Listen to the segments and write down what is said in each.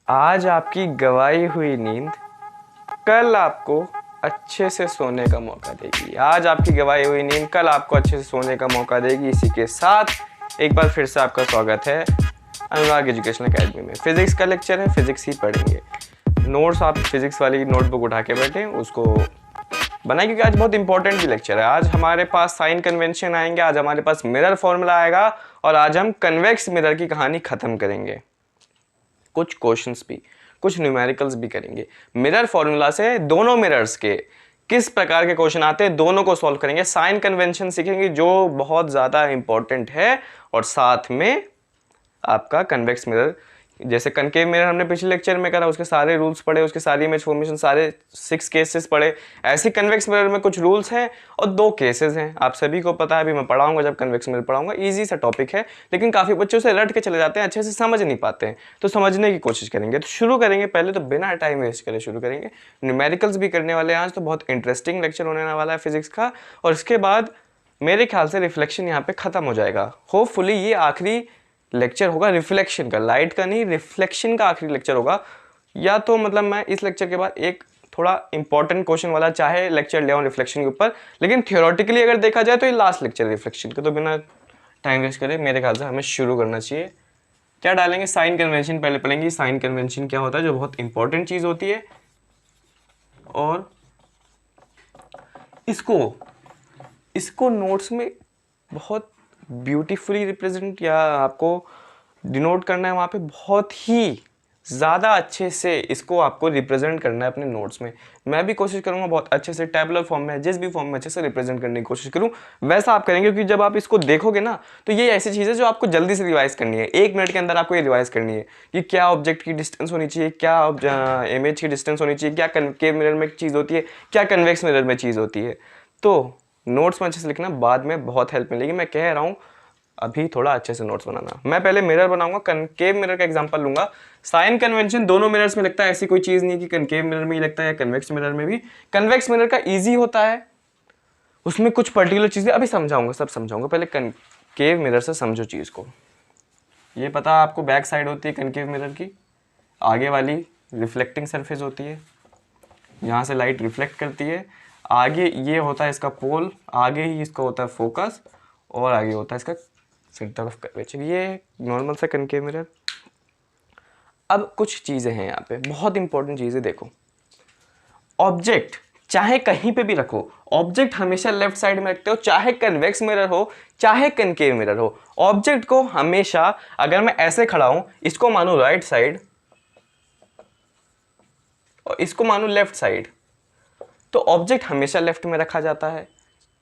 आज आपकी गवाई हुई नींद कल आपको अच्छे से सोने का मौका देगी। आज आपकी गवाई हुई नींद कल आपको अच्छे से सोने का मौका देगी। इसी के साथ एक बार फिर से आपका स्वागत है अनुराग एजुकेशनल अकेडमी में। फिजिक्स का लेक्चर है, फिजिक्स ही पढ़ेंगे। नोट्स आप फिजिक्स वाली नोटबुक उठा के बैठे उसको बनाए, क्योंकि आज बहुत इंपॉर्टेंट भी लेक्चर है। आज हमारे पास साइन कन्वेंशन आएंगे, आज हमारे पास मिरर फॉर्मूला आएगा और आज हम कन्वेक्स मिरर की कहानी खत्म करेंगे। कुछ क्वेश्चंस भी, कुछ न्यूमेरिकल्स भी करेंगे। मिरर फॉर्मूला से दोनों मिरर्स के किस प्रकार के क्वेश्चन आते हैं दोनों को सॉल्व करेंगे। साइन कन्वेंशन सीखेंगे जो बहुत ज़्यादा इंपॉर्टेंट है, और साथ में आपका कन्वेक्स मिरर, जैसे कनकेव मिरर हमने पिछले लेक्चर में करा, उसके सारे रूल्स पढ़े, उसके सारी इमेज फॉर्मेशन, सारे 6 केसेस पढ़े। ऐसे कन्वेक्स मिरर में कुछ रूल्स हैं और 2 केसेस हैं। आप सभी को पता है, अभी मैं पढ़ाऊंगा जब कन्वेक्स मिरर पढ़ाऊंगा। इजी सा टॉपिक है, लेकिन काफ़ी बच्चों से रट के चले जाते हैं, अच्छे से समझ नहीं पाते हैं। तो समझने की कोशिश करेंगे। तो शुरू करेंगे, पहले तो बिना टाइम वेस्ट करे शुरू करेंगे। न्यूमेरिकल्स भी करने वाले हैं आज, तो बहुत इंटरेस्टिंग लेक्चर होने वाला है फिजिक्स का। और इसके बाद मेरे ख्याल से रिफ्लेक्शन यहाँ पे खत्म हो जाएगा। होपफुली ये आखिरी लेक्चर होगा रिफ्लेक्शन का, लाइट का नहीं, रिफ्लेक्शन का आखिरी लेक्चर होगा। या तो मतलब मैं इस लेक्चर के बाद एक थोड़ा इंपॉर्टेंट क्वेश्चन वाला चाहे लेक्चर ले आऊँ रिफ्लेक्शन के ऊपर, लेकिन थियोरेटिकली अगर देखा जाए तो ये लास्ट लेक्चर रिफ्लेक्शन का। तो बिना टाइम वेस्ट करे मेरे ख्याल से हमें शुरू करना चाहिए। क्या डालेंगे? साइन कन्वेंशन पहले पढ़ेंगे। साइन कन्वेंशन क्या होता है, जो बहुत इंपॉर्टेंट चीज़ होती है, और इसको नोट्स में बहुत ब्यूटीफुली रिप्रेजेंट या आपको डिनोट करना है वहाँ पे, बहुत ही ज़्यादा अच्छे से इसको आपको रिप्रेजेंट करना है अपने नोट्स में। मैं भी कोशिश करूँगा बहुत अच्छे से टेबुलर फॉर्म में, जिस भी फॉर्म में अच्छे से रिप्रेजेंट करने की कोशिश करूँ वैसा आप करेंगे। क्योंकि जब आप इसको देखोगे ना, तो ये ऐसी चीज़ है जो आपको जल्दी से रिवाइज करनी है। 1 मिनट के अंदर आपको ये रिवाइज करनी है कि क्या ऑब्जेक्ट की डिस्टेंस होनी चाहिए, क्या इमेज की डिस्टेंस होनी चाहिए, क्या कनकेव मिरर में चीज़ होती है, क्या कन्वेक्स मिरर में चीज़ होती है। तो नोट्स में अच्छे से लिखना, बाद में बहुत हेल्प मिलेगी। मैं कह रहा हूँ अभी थोड़ा अच्छे से नोट्स बनाना। मैं पहले मिरर बनाऊंगा, कनकेव मिरर का एग्जांपल लूंगा। साइन कन्वेंशन दोनों मिरर्स में लगता है, ऐसी कोई चीज़ नहीं है कि कनकेव मिरर में ही लगता है या कन्वेक्स मिरर में भी। कन्वेक्स मिरर का ईजी होता है, उसमें कुछ पर्टिकुलर चीज़ें अभी समझाऊंगा, सब समझाऊंगा। पहले कनकेव मिरर से समझो चीज़ को। ये पता आपको बैक साइड होती है कनकेव मिरर की, आगे वाली रिफ्लेक्टिंग सरफेस होती है, यहाँ से लाइट रिफ्लेक्ट करती है। आगे ये होता है इसका पोल, आगे ही इसका होता है फोकस, और आगे होता है इसका सेंटर ऑफ कर्वेचर। ये नॉर्मल सा कनकेव मिरर। अब कुछ चीज़ें हैं यहाँ पे, बहुत इंपॉर्टेंट चीज़ें देखो। ऑब्जेक्ट चाहे कहीं पे भी रखो, ऑब्जेक्ट हमेशा लेफ्ट साइड में रखते हो, चाहे कन्वेक्स मिरर हो चाहे कनकेव मिरर हो। ऑब्जेक्ट को हमेशा, अगर मैं ऐसे खड़ा हूं, इसको मानो राइट साइड और इसको मानो लेफ्ट साइड, तो ऑब्जेक्ट हमेशा लेफ्ट में रखा जाता है।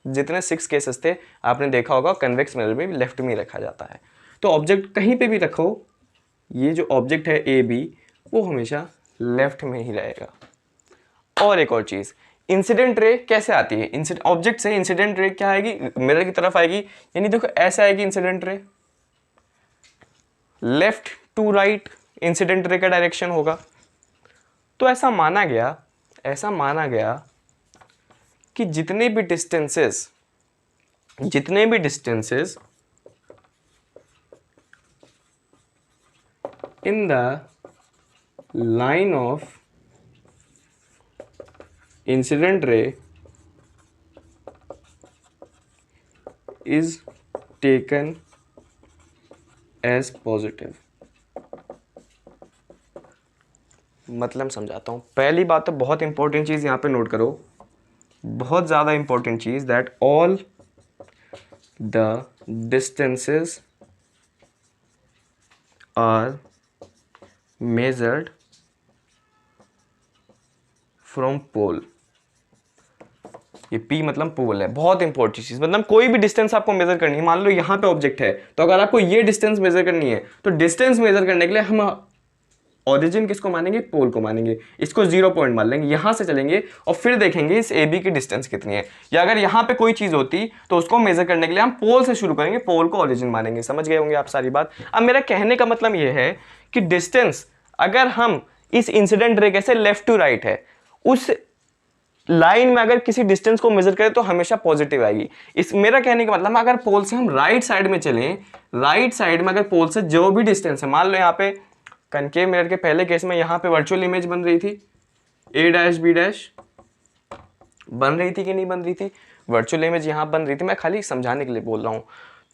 जितने 6 केसेस थे आपने देखा होगा, कन्वेक्स मिरर में भी लेफ्ट में ही रखा जाता है। तो ऑब्जेक्ट कहीं पे भी रखो, ये जो ऑब्जेक्ट है ए बी, वो हमेशा लेफ्ट में ही रहेगा। और एक और चीज़, इंसिडेंट रे कैसे आती है? ऑब्जेक्ट से इंसिडेंट रे क्या आएगी? मिरर की तरफ आएगी, यानी देखो ऐसे आएगी incident ray, left to right incident ray का डायरेक्शन होगा। तो ऐसा माना गया कि जितने भी distances in the line of incident ray is taken as positive. मतलब समझाता हूं। पहली बात तो बहुत इंपॉर्टेंट चीज यहां पे नोट करो, बहुत ज़्यादा इंपॉर्टेंट चीज़, that all the distances are measured from pole. ये P मतलब पोल है, बहुत इंपॉर्टेंट चीज़। मतलब कोई भी डिस्टेंस आपको मेजर करनी है, मान लो यहाँ पे ऑब्जेक्ट है, तो अगर आपको ये डिस्टेंस मेजर करनी है, तो डिस्टेंस मेजर करने के लिए हम ओरिजिन किसको मानेंगे? पोल को मानेंगे। इसको 0 पॉइंट मान लेंगे, यहां से चलेंगे और फिर देखेंगे इस ए बी की डिस्टेंस कितनी है। या अगर यहां पे कोई चीज होती तो उसको मेजर करने के लिए हम पोल से शुरू करेंगे, पोल को ओरिजिन मानेंगे। समझ गए होंगे आप सारी बात। अब मेरा कहने का मतलब यह है कि डिस्टेंस, अगर हम इस इंसिडेंट रे से लेफ्ट टू राइट है, उस लाइन में अगर किसी डिस्टेंस को मेजर करें तो हमेशा पॉजिटिव आएगी। इस मेरा कहने का मतलब, अगर पोल से हम राइट साइड में चलें, राइट साइड में अगर पोल से जो भी डिस्टेंस है, मान लो यहाँ पे कनकेव मिरर के पहले केस में यहाँ पे वर्चुअल इमेज बन रही थी, ए डैश बी डैश बन रही थी कि नहीं बन रही थी, वर्चुअल इमेज यहाँ बन रही थी, मैं खाली समझाने के लिए बोल रहा हूँ।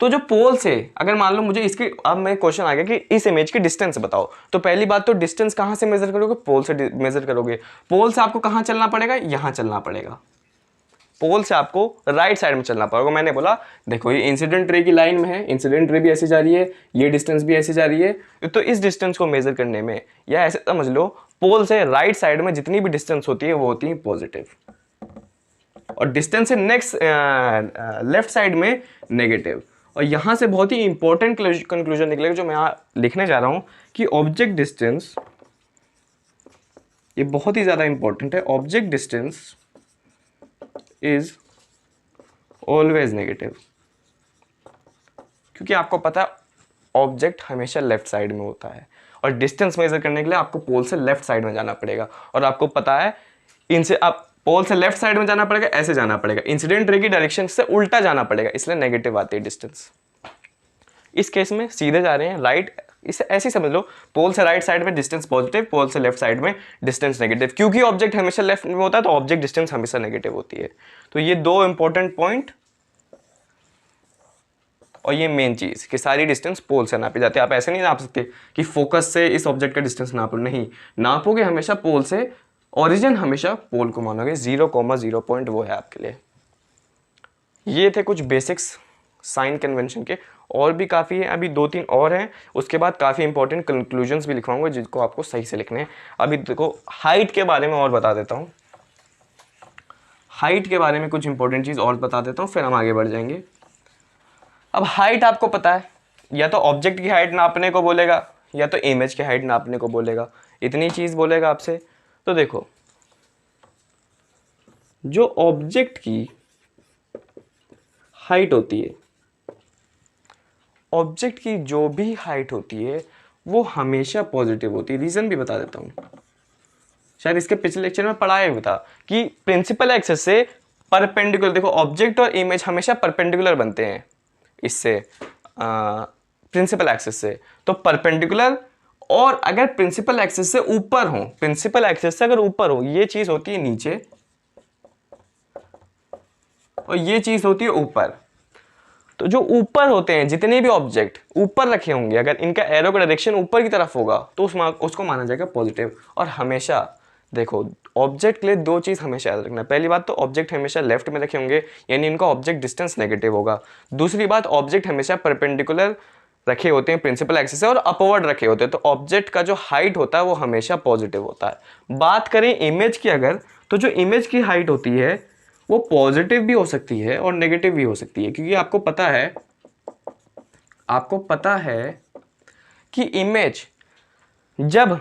तो जो पोल से अगर मान लो मुझे इसकी, अब मैं क्वेश्चन आ गया कि इस इमेज की डिस्टेंस बताओ, तो पहली बात तो डिस्टेंस कहाँ से मेजर करोगे, पोल से मेजर करोगे। पोल से आपको कहाँ चलना पड़ेगा, यहाँ चलना पड़ेगा, पोल से आपको राइट साइड में चलना पड़ेगा। मैंने बोला देखो ये इंसिडेंट रे की लाइन में है, इंसिडेंट रे भी ऐसे जा रही है, ये डिस्टेंस भी ऐसे जा रही है, तो इस डिस्टेंस को मेजर करने में, या ऐसे समझ लो पोल से राइट साइड में जितनी भी डिस्टेंस होती है वो होती है पॉजिटिव, और डिस्टेंस से नेक्स्ट लेफ्ट साइड में नेगेटिव। और यहां से बहुत ही इंपॉर्टेंट कंक्लूजन निकलेगा जो मैं यहाँ लिखने जा रहा हूं कि ऑब्जेक्ट डिस्टेंस, ये बहुत ही ज्यादा इंपॉर्टेंट है, object distance is always negative, क्योंकि आपको पता है ऑब्जेक्ट हमेशा लेफ्ट साइड में होता है, और डिस्टेंस मेजर करने के लिए आपको पोल से लेफ्ट साइड में जाना पड़ेगा, और आपको पता है इनसे आप पोल से लेफ्ट साइड में जाना पड़ेगा, ऐसे जाना पड़ेगा, इंसिडेंट रे की डायरेक्शन से उल्टा जाना पड़ेगा, इसलिए नेगेटिव आती है डिस्टेंस। इस केस में सीधे जा रहे हैं राइट, इसे ऐसे समझ लो पोल से राइट साइड में डिस्टेंस पॉजिटिव, पोल से लेफ्ट साइड में डिस्टेंस नेगेटिव, क्योंकि ऑब्जेक्ट हमेशा लेफ्ट में होता है तो ऑब्जेक्ट डिस्टेंस हमेशा नेगेटिव होती है। तो ये दो इंपॉर्टेंट पॉइंट, और ये मेन चीज कि सारी डिस्टेंस पोल से नापी जाती है। आप ऐसे नहीं नाप सकते कि फोकस से इस ऑब्जेक्ट का डिस्टेंस नापो, नहीं, नापोगे हमेशा पोल से, ओरिजिन हमेशा पोल को मानोगे, 0,0 पॉइंट वो है आपके लिए। ये थे कुछ बेसिक्स साइन कन्वेंशन के, और भी काफ़ी है, अभी 2-3 और हैं, उसके बाद काफ़ी इंपॉर्टेंट कंक्लूजन्स भी लिखवाऊंगा जिनको आपको सही से लिखने हैं। अभी देखो हाइट के बारे में और बता देता हूँ, हाइट के बारे में कुछ इंपॉर्टेंट चीज़ और बता देता हूँ, फिर हम आगे बढ़ जाएंगे। अब हाइट आपको पता है, या तो ऑब्जेक्ट की हाइट नापने को बोलेगा या तो इमेज की हाइट नापने को बोलेगा, इतनी चीज़ बोलेगा आपसे। तो देखो जो ऑब्जेक्ट की हाइट होती है, ऑब्जेक्ट की जो भी हाइट होती है वो हमेशा पॉजिटिव होती है। रीजन भी बता देता हूँ, शायद इसके पिछले लेक्चर में पढ़ाया भी था कि प्रिंसिपल एक्सिस से परपेंडिकुलर, देखो ऑब्जेक्ट और इमेज हमेशा परपेंडिकुलर बनते हैं इससे, प्रिंसिपल एक्सिस से, तो परपेंडिकुलर, और अगर प्रिंसिपल एक्सिस से ऊपर हो, प्रिंसिपल एक्सिस से अगर ऊपर हो, ये चीज होती है नीचे और ये चीज होती है ऊपर। तो जो ऊपर होते हैं जितने भी ऑब्जेक्ट ऊपर रखे होंगे, अगर इनका एरो का डायरेक्शन ऊपर की तरफ होगा तो उसको माना जाएगा पॉजिटिव। और हमेशा देखो ऑब्जेक्ट के लिए दो चीज हमेशा याद रखना, पहली बात तो ऑब्जेक्ट हमेशा लेफ्ट में रखे होंगे, यानी इनका ऑब्जेक्ट डिस्टेंस नेगेटिव होगा। दूसरी बात, ऑब्जेक्ट हमेशा परपेंडिकुलर रखे होते हैं प्रिंसिपल एक्सिस से और अपवर्ड रखे होते हैं, तो ऑब्जेक्ट का जो हाइट होता है वो हमेशा पॉजिटिव होता है। बात करें इमेज की अगर, तो जो इमेज की हाइट होती है वो पॉजिटिव भी हो सकती है और नेगेटिव भी हो सकती है, क्योंकि आपको पता है कि इमेज जब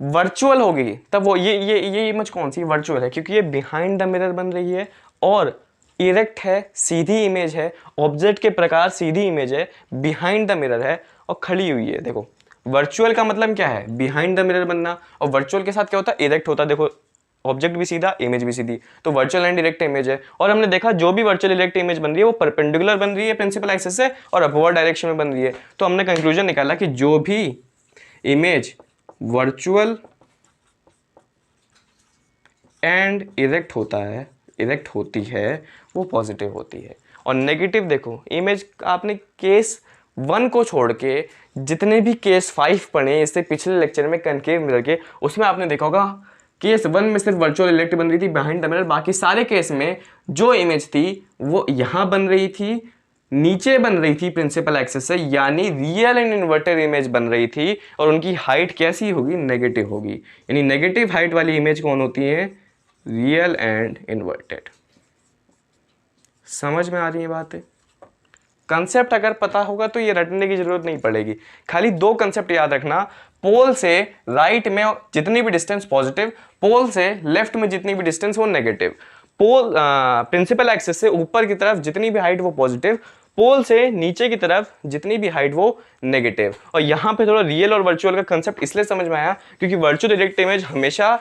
वर्चुअल होगी तब वो ये इमेज कौन सी वर्चुअल है, क्योंकि ये बिहाइंड द मिरर बन रही है और इरेक्ट है, सीधी इमेज है, ऑब्जेक्ट के प्रकार सीधी इमेज है, बिहाइंड द मिरर है और खड़ी हुई है। देखो वर्चुअल का मतलब क्या है, बिहाइंड द मिरर बनना, और वर्चुअल के साथ क्या होता है, इरेक्ट होता है। देखो ऑब्जेक्ट भी सीधा, इमेज भी सीधी, तो वर्चुअल एंड इरेक्ट इमेज है। और हमने देखा जो भी वर्चुअल इरेक्ट इमेज बन रही है वो परपेंडिकुलर बन रही है प्रिंसिपल एक्सिस से और अपवर्ड डायरेक्शन में बन रही है। तो हमने कंक्लूजन निकाला कि जो भी इमेज वर्चुअल एंड इरेक्ट होती है वो पॉजिटिव होती है। और नेगेटिव देखो, इमेज आपने केस 1 को छोड़ के जितने भी केस 5 पढ़े इससे पिछले लेक्चर में कनकेव मिरर के, उसमें आपने देखा होगा केस 1 में सिर्फ वर्चुअल इरेक्ट बन रही थी बिहाइंड द मिरर, बाकी सारे केस में जो इमेज थी वो यहाँ बन रही थी, नीचे बन रही थी प्रिंसिपल एक्सिस से, यानी रियल एंड इन्वर्टेड इमेज बन रही थी, और उनकी हाइट कैसी होगी, नेगेटिव होगी। यानी नेगेटिव हाइट वाली इमेज कौन होती है, रियल एंड इन्वर्टेड। समझ में आ रही है बातें? कंसेप्ट अगर पता होगा तो ये रटने की जरूरत नहीं पड़ेगी, खाली 2 कंसेप्ट याद रखना, पोल से राइट में जितनी भी डिस्टेंस पॉजिटिव, पोल से लेफ्ट में जितनी भी डिस्टेंस वो नेगेटिव। पोल प्रिंसिपल एक्सिस से ऊपर की तरफ जितनी भी हाइट वो पॉजिटिव, पोल से नीचे की तरफ जितनी भी हाइट वो नेगेटिव। और यहाँ पे थोड़ा रियल और वर्चुअल का कंसेप्ट इसलिए समझ में आया क्योंकि वर्चुअल इरेक्ट इमेज हमेशा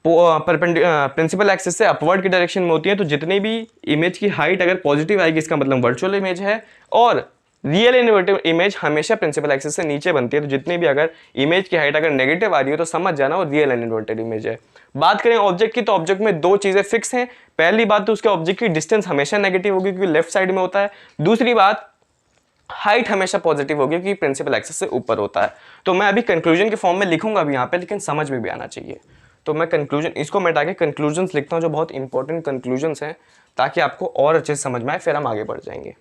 प्रिंसिपल एक्सिस से अपवर्ड की डायरेक्शन में होती है, तो जितनी भी इमेज की हाइट अगर पॉजिटिव आएगी इसका मतलब वर्चुअल इमेज है, और रियल इन्वर्टेड इमेज हमेशा प्रिंसिपल एक्सिस से नीचे बनती है, तो जितनी भी अगर इमेज की हाइट अगर नेगेटिव आ रही है तो समझ जाना वो रियल इन्वर्टेड इमेज है। बात करें ऑब्जेक्ट की, तो ऑब्जेक्ट में दो चीजें फिक्स हैं। पहली बात तो उसके ऑब्जेक्ट की डिस्टेंस हमेशा नेगेटिव होगी क्योंकि लेफ्ट साइड में होता है। दूसरी बात, हाइट हमेशा पॉजिटिव होगी क्योंकि प्रिंसिपल एक्सिस से ऊपर होता है। तो मैं अभी कंक्लूजन के फॉर्म में लिखूंगा अभी यहाँ पे, लेकिन समझ में भी आना चाहिए। तो मैं कंक्लूजन इसको मिटा के कंक्लूजन्स लिखता हूँ जो बहुत इंपॉर्टेंट कंक्लूजन्स हैं, ताकि आपको और अच्छे से समझ में आए, फिर हम आगे बढ़ जाएंगे।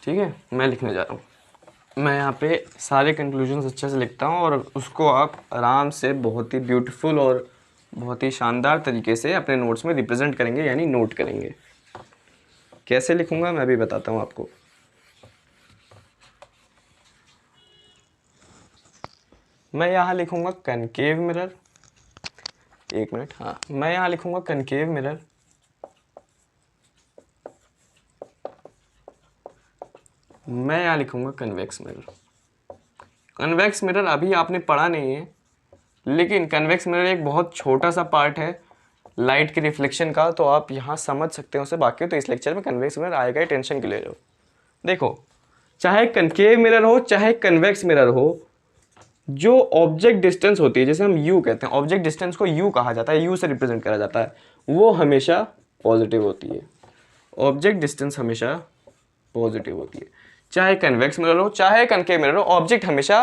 ठीक है, मैं लिखने जा रहा हूँ। मैं यहाँ पे सारे कंक्लूजन्स अच्छे से लिखता हूँ और उसको आप आराम से बहुत ही ब्यूटीफुल और बहुत ही शानदार तरीके से अपने नोट्स में रिप्रेजेंट करेंगे, यानी नोट करेंगे। कैसे लिखूंगा मैं भी बताता हूँ आपको। मैं यहाँ लिखूंगा कनकेव मिरर, एक मिनट, हाँ, मैं यहाँ लिखूंगा कनकेव मिरर, मैं यहाँ लिखूंगा कन्वेक्स मिरर। कन्वेक्स मिरर अभी आपने पढ़ा नहीं है, लेकिन कन्वेक्स मिरर एक बहुत छोटा सा पार्ट है लाइट के रिफ्लेक्शन का, तो आप यहाँ समझ सकते हो उसे। बाकी तो इस लेक्चर में कन्वेक्स मिरर आएगा ही, टेंशन के ले लो। देखो, चाहे कनकेव मिरर हो चाहे कन्वेक्स मिरर हो, जो ऑब्जेक्ट डिस्टेंस होती है, जैसे हम यू कहते हैं, ऑब्जेक्ट डिस्टेंस को यू कहा जाता है, यू से रिप्रेजेंट करा जाता है, वो हमेशा पॉजिटिव होती है। ऑब्जेक्ट डिस्टेंस हमेशा पॉजिटिव होती है, चाहे कन्वेक्स मिरर हो चाहे कनकेव मिरर हो। ऑब्जेक्ट हमेशा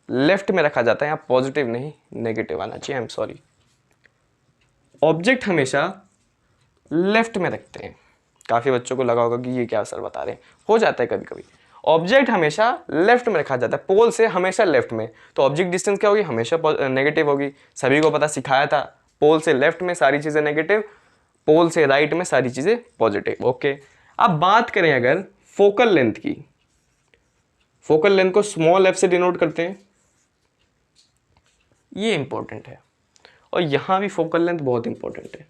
लेफ्ट में रखा जाता है, यहाँ पॉजिटिव नहीं नेगेटिव आना चाहिए, आई एम सॉरी। ऑब्जेक्ट हमेशा लेफ्ट में रखते हैं। काफ़ी बच्चों को लगा होगा कि ये क्या सर बता रहे हैं, हो जाता है कभी कभी। ऑब्जेक्ट हमेशा लेफ्ट में रखा जाता है, पोल से हमेशा लेफ्ट में, तो ऑब्जेक्ट डिस्टेंस क्या होगी, हमेशा नेगेटिव होगी। सभी को पता, सिखाया था, पोल से लेफ्ट में सारी चीज़ें नेगेटिव, पोल से राइट में सारी चीज़ें पॉजिटिव। ओके, अब बात करें अगर फोकल लेंथ की, फोकल लेंथ को स्मॉल एफ से डिनोट करते हैं, ये इंपॉर्टेंट है, और यहां भी फोकल लेंथ बहुत इंपॉर्टेंट है।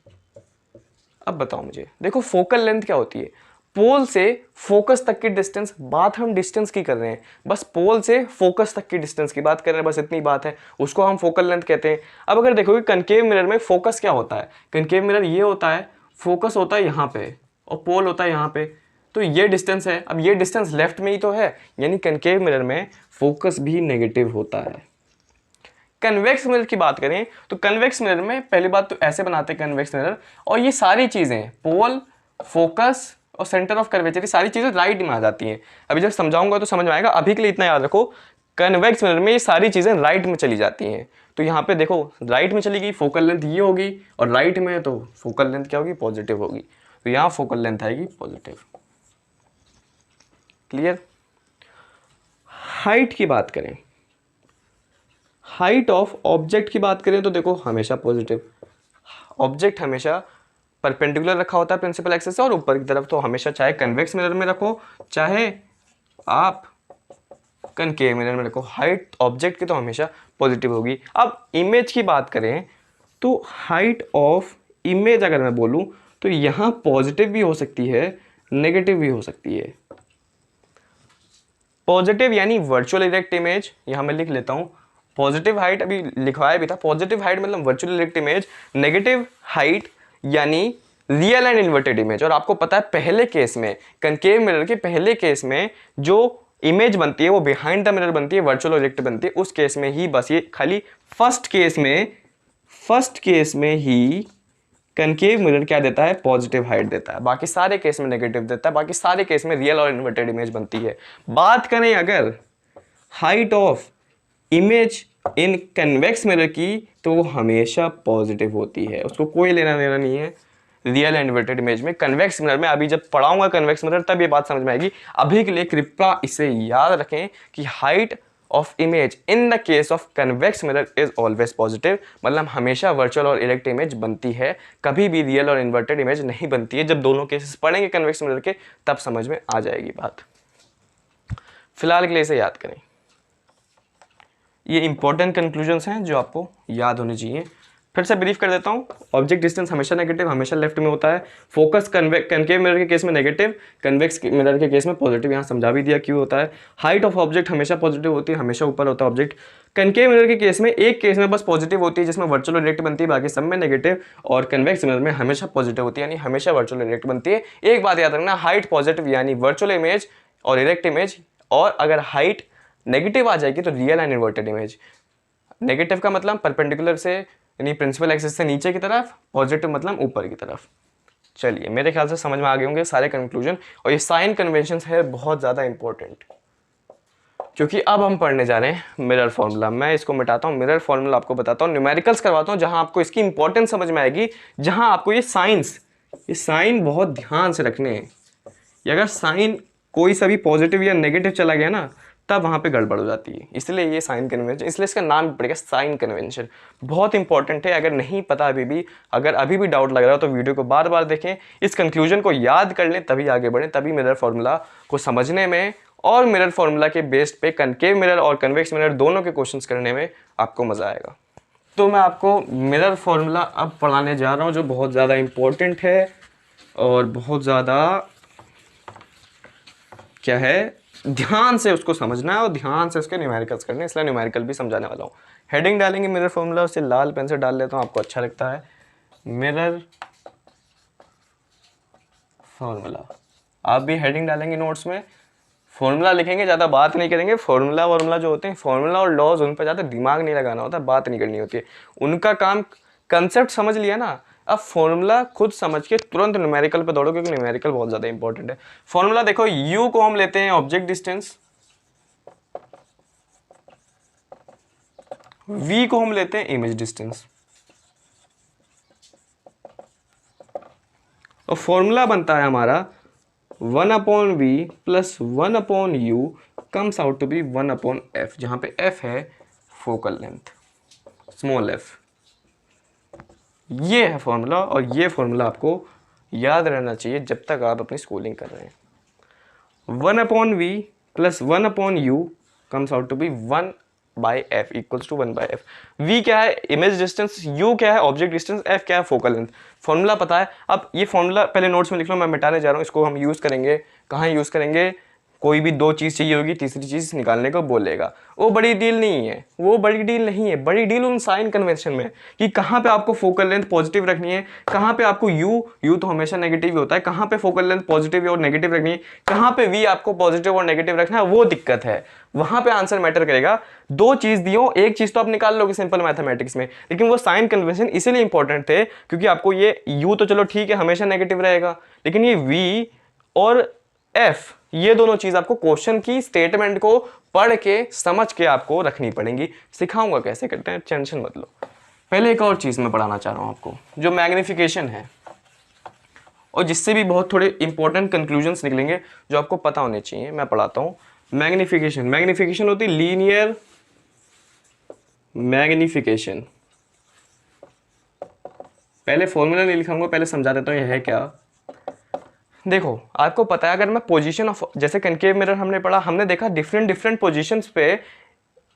अब बताओ मुझे, देखो फोकल लेंथ क्या होती है, पोल से फोकस तक की डिस्टेंस। बात हम डिस्टेंस की कर रहे हैं, बस पोल से फोकस तक की डिस्टेंस की बात कर रहे हैं, बस इतनी बात है, उसको हम फोकल लेंथ कहते हैं। अब अगर देखोगे कनकेव मिरर में फोकस क्या होता है, कनकेव मिरर ये होता है, फोकस होता है यहाँ पे और पोल होता है यहाँ पे, तो ये डिस्टेंस है। अब ये डिस्टेंस लेफ्ट में ही तो है, यानी कनकेव मिरर में फोकस भी नेगेटिव होता है। कन्वेक्स मिरर की बात करें तो कन्वेक्स मिरर में पहली बात तो ऐसे बनाते हैं कन्वेक्स मिरर, और ये सारी चीजें पोल, फोकस और सेंटर ऑफ कर्वेचर, ये सारी चीजें राइट में आ जाती हैं। अभी जब समझाऊंगा तो समझ में आएगा, अभी के लिए इतना याद रखो, कन्वेक्स मिरर में ये सारी चीजें राइट में चली जाती हैं। तो यहाँ पे देखो राइट में चली गई, फोकल लेंथ ये होगी, और राइट में है तो फोकल लेंथ क्या होगी, पॉजिटिव होगी, तो यहाँ फोकल लेंथ आएगी पॉजिटिव। क्लियर। हाइट की बात करें, हाइट ऑफ ऑब्जेक्ट की बात करें तो देखो हमेशा पॉजिटिव। ऑब्जेक्ट हमेशा परपेंडिकुलर रखा होता है प्रिंसिपल एक्सिस से और ऊपर की तरफ, तो हमेशा चाहे कन्वेक्स मिरर में रखो चाहे आप कनकेव मिरर में रखो, हाइट ऑब्जेक्ट की तो हमेशा पॉजिटिव होगी। अब इमेज की बात करें तो हाइट ऑफ इमेज अगर मैं बोलूं तो यहां पॉजिटिव भी हो सकती है, नेगेटिव भी हो सकती है। पॉजिटिव यानी वर्चुअल इरेक्ट इमेज, यहां मैं लिख लेता हूं पॉजिटिव हाइट, अभी लिखवाया भी था, पॉजिटिव हाइट मतलब virtual erect image, negative height यानी रियल एंड इन्वर्टेड इमेज। और आपको पता है पहले केस में, कनकेव मिरर के पहले केस में जो इमेज बनती है वो बिहाइंड द मिरर बनती है, वर्चुअल इरेक्ट बनती है, उस केस में ही बस ये खाली फर्स्ट केस में ही कनकेव मिरर क्या देता है, पॉजिटिव हाइट देता है, बाकी सारे केस में नेगेटिव देता है, बाकी सारे केस में रियल और इन्वर्टेड इमेज बनती है। बात करें अगर height of image in convex mirror की तो वो हमेशा पॉजिटिव होती है, उसको कोई लेना देना नहीं है रियल एंड इन्वर्टेड इमेज में। कन्वेक्स मिरर में अभी जब पढ़ाऊंगा कन्वेक्स मिरर तब ये बात समझ में आएगी, अभी के लिए कृपया इसे याद रखें कि height of image in the case of convex mirror is always positive, मतलब हमेशा वर्चुअल और इरेक्ट इमेज बनती है, कभी भी रियल और इन्वर्टेड इमेज नहीं बनती है। जब दोनों केसेस पढ़ेंगे कन्वेक्स मिरर के तब समझ में आ जाएगी बात। फिलहाल के लिए इसे याद करें, ये इंपॉर्टेंट कंक्लूजन्स हैं जो आपको याद होने चाहिए। फिर से ब्रीफ कर देता हूँ, ऑब्जेक्ट डिस्टेंस हमेशा नेगेटिव, हमेशा लेफ्ट में होता है, फोकस कनकेव मिरर के केस में नेगेटिव, कन्वेक्स मिरर के केस में पॉजिटिव, यहाँ समझा भी दिया क्यों होता है। हाइट ऑफ ऑब्जेक्ट हमेशा पॉजिटिव होती है, हमेशा ऊपर होता है ऑब्जेक्ट। कनकेव मिरर के केस में एक केस में बस पॉजिटिव होती है जिसमें वर्चुअल इरेक्ट बनती है, बाकी सब में नेगेटिव, और कन्वेक्स मिरर में हमेशा पॉजिटिव होती है यानी हमेशा वर्चुअल इरेक्ट बनती है। एक बात याद रखना, हाइट पॉजिटिव यानी वर्चुअल इमेज और इरेक्ट इमेज, और अगर हाइट नेगेटिव आ जाएगी तो real and inverted image. Negative का मतलब परपेंडिकुलर से यानी प्रिंसिपल एक्सिस से नीचे की तरफ, पॉजिटिव मतलब ऊपर की तरफ। चलिए मेरे ख्याल से समझ में आ गए होंगे सारे कंक्लूजन। और ये साइन कन्वेंशंस है बहुत ज़्यादा इंपॉर्टेंट, क्योंकि अब हम पढ़ने जा रहे हैं मिरर फॉर्मूला। मैं इसको मिटाता हूँ, मिरर फॉर्मूला आपको बताता हूँ, न्यूमेरिकल्स करवाता हूँ जहाँ आपको इसकी इंपॉर्टेंस समझ में आएगी, जहाँ आपको ये साइन बहुत ध्यान से रखने हैं। ये अगर साइन कोई सा भी पॉजिटिव या नेगेटिव चला गया ना, तब वहाँ पे गड़बड़ हो जाती है। इसलिए ये साइन कन्वेंशन, इसलिए इसका नाम भी पड़ेगा साइन कन्वेंशन। बहुत इंपॉर्टेंट है, अगर नहीं पता अगर अभी भी डाउट लग रहा हो तो वीडियो को बार बार देखें, इस कंक्लूजन को याद कर लें, तभी आगे बढ़ें, तभी मिरर फॉर्मूला को समझने में और मिरर फॉर्मूला के बेस्ड पे कनकेव मिरर और कन्वेक्स मिरर दोनों के क्वेश्चंस करने में आपको मजा आएगा। तो मैं आपको मिरर फॉर्मूला अब पढ़ाने जा रहा हूँ, जो बहुत ज़्यादा इंपॉर्टेंट है और बहुत ज़्यादा क्या है, ध्यान से उसको समझना है और ध्यान से उसके न्यूमेरिकल्स करने हैं, इसलिए न्यूमेरिकल भी समझाने वाला हूँ। हेडिंग डालेंगे मिरर फॉर्मूला, उसे लाल पेन से डाल लेता हूँ, आपको अच्छा लगता है। मिरर फॉर्मूला, आप भी हेडिंग डालेंगे नोट्स में, फॉर्मूला लिखेंगे, ज़्यादा बात नहीं करेंगे। फॉर्मूला जो होते हैं, फॉर्मूला और लॉज, उन पर ज़्यादा दिमाग नहीं लगाना होता, बात नहीं करनी होती है। उनका काम, कंसेप्ट समझ लिया ना, अब फॉर्मूला खुद समझ के तुरंत न्यूमेरिकल पे दौड़ो, क्योंकि न्यूमेरिकल बहुत ज़्यादा इंपॉर्टेंट है। फॉर्मूला देखो, u को हम लेते हैं ऑब्जेक्ट डिस्टेंस, v को हम लेते हैं इमेज डिस्टेंस, और फॉर्मूला बनता है हमारा 1/v plus 1/u comes out to be 1/f, जहां पे f है फोकल लेंथ, स्मॉल f। ये है फॉर्मूला, और ये फॉर्मूला आपको याद रहना चाहिए जब तक आप अपनी स्कूलिंग कर रहे हैं। 1/v plus 1/u comes out to be 1/f equals to 1/f। v क्या है, इमेज डिस्टेंस, u क्या है, ऑब्जेक्ट डिस्टेंस, f क्या है, फोकल लेंथ। फॉर्मूला पता है। अब ये फॉर्मूला पहले नोट्स में लिख लो, मैं मिटाने जा रहा हूँ। इसको हम यूज़ करेंगे, कहाँ यूज़ करेंगे, कोई भी दो चीज़ चाहिए होगी, तीसरी चीज़ निकालने को बोलेगा। वो बड़ी डील नहीं है, वो बड़ी डील नहीं है। बड़ी डील उन साइन कन्वेंशन में कि कहाँ पे आपको फोकल लेंथ पॉजिटिव रखनी है, कहाँ पे आपको यू तो हमेशा नेगेटिव ही होता है, कहाँ पे फोकल लेंथ पॉजिटिव और नेगेटिव रखनी है, कहाँ पे वी आपको पॉजिटिव और नेगेटिव रखना है, वो दिक्कत है। वहाँ पे आंसर मैटर करेगा। दो चीज़ दियो, एक चीज़ तो आप निकाल लोगे सिंपल मैथमेटिक्स में, लेकिन वो साइन कन्वेंशन इसीलिए इंपॉर्टेंट थे क्योंकि आपको ये यू तो चलो ठीक है हमेशा नेगेटिव रहेगा, लेकिन ये वी और एफ, ये दोनों चीज आपको क्वेश्चन की स्टेटमेंट को पढ़ के समझ के आपको रखनी पड़ेंगी। सिखाऊंगा कैसे करते हैं, टेंशन मत लो। पहले एक और चीज मैं पढ़ाना चाह रहा हूं आपको, जो मैग्निफिकेशन है, और जिससे भी बहुत थोड़े इंपॉर्टेंट कंक्लूजन्स निकलेंगे जो आपको पता होने चाहिए। मैं पढ़ाता हूं मैग्निफिकेशन होती है लीनियर मैग्निफिकेशन। पहले फॉर्मूला नहीं लिखाऊंगा, पहले समझा देता हूं यह है क्या। देखो आपको पता है, अगर मैं पोजीशन ऑफ, जैसे कनकेव मिरर हमने पढ़ा, हमने देखा डिफरेंट पोजीशंस पे,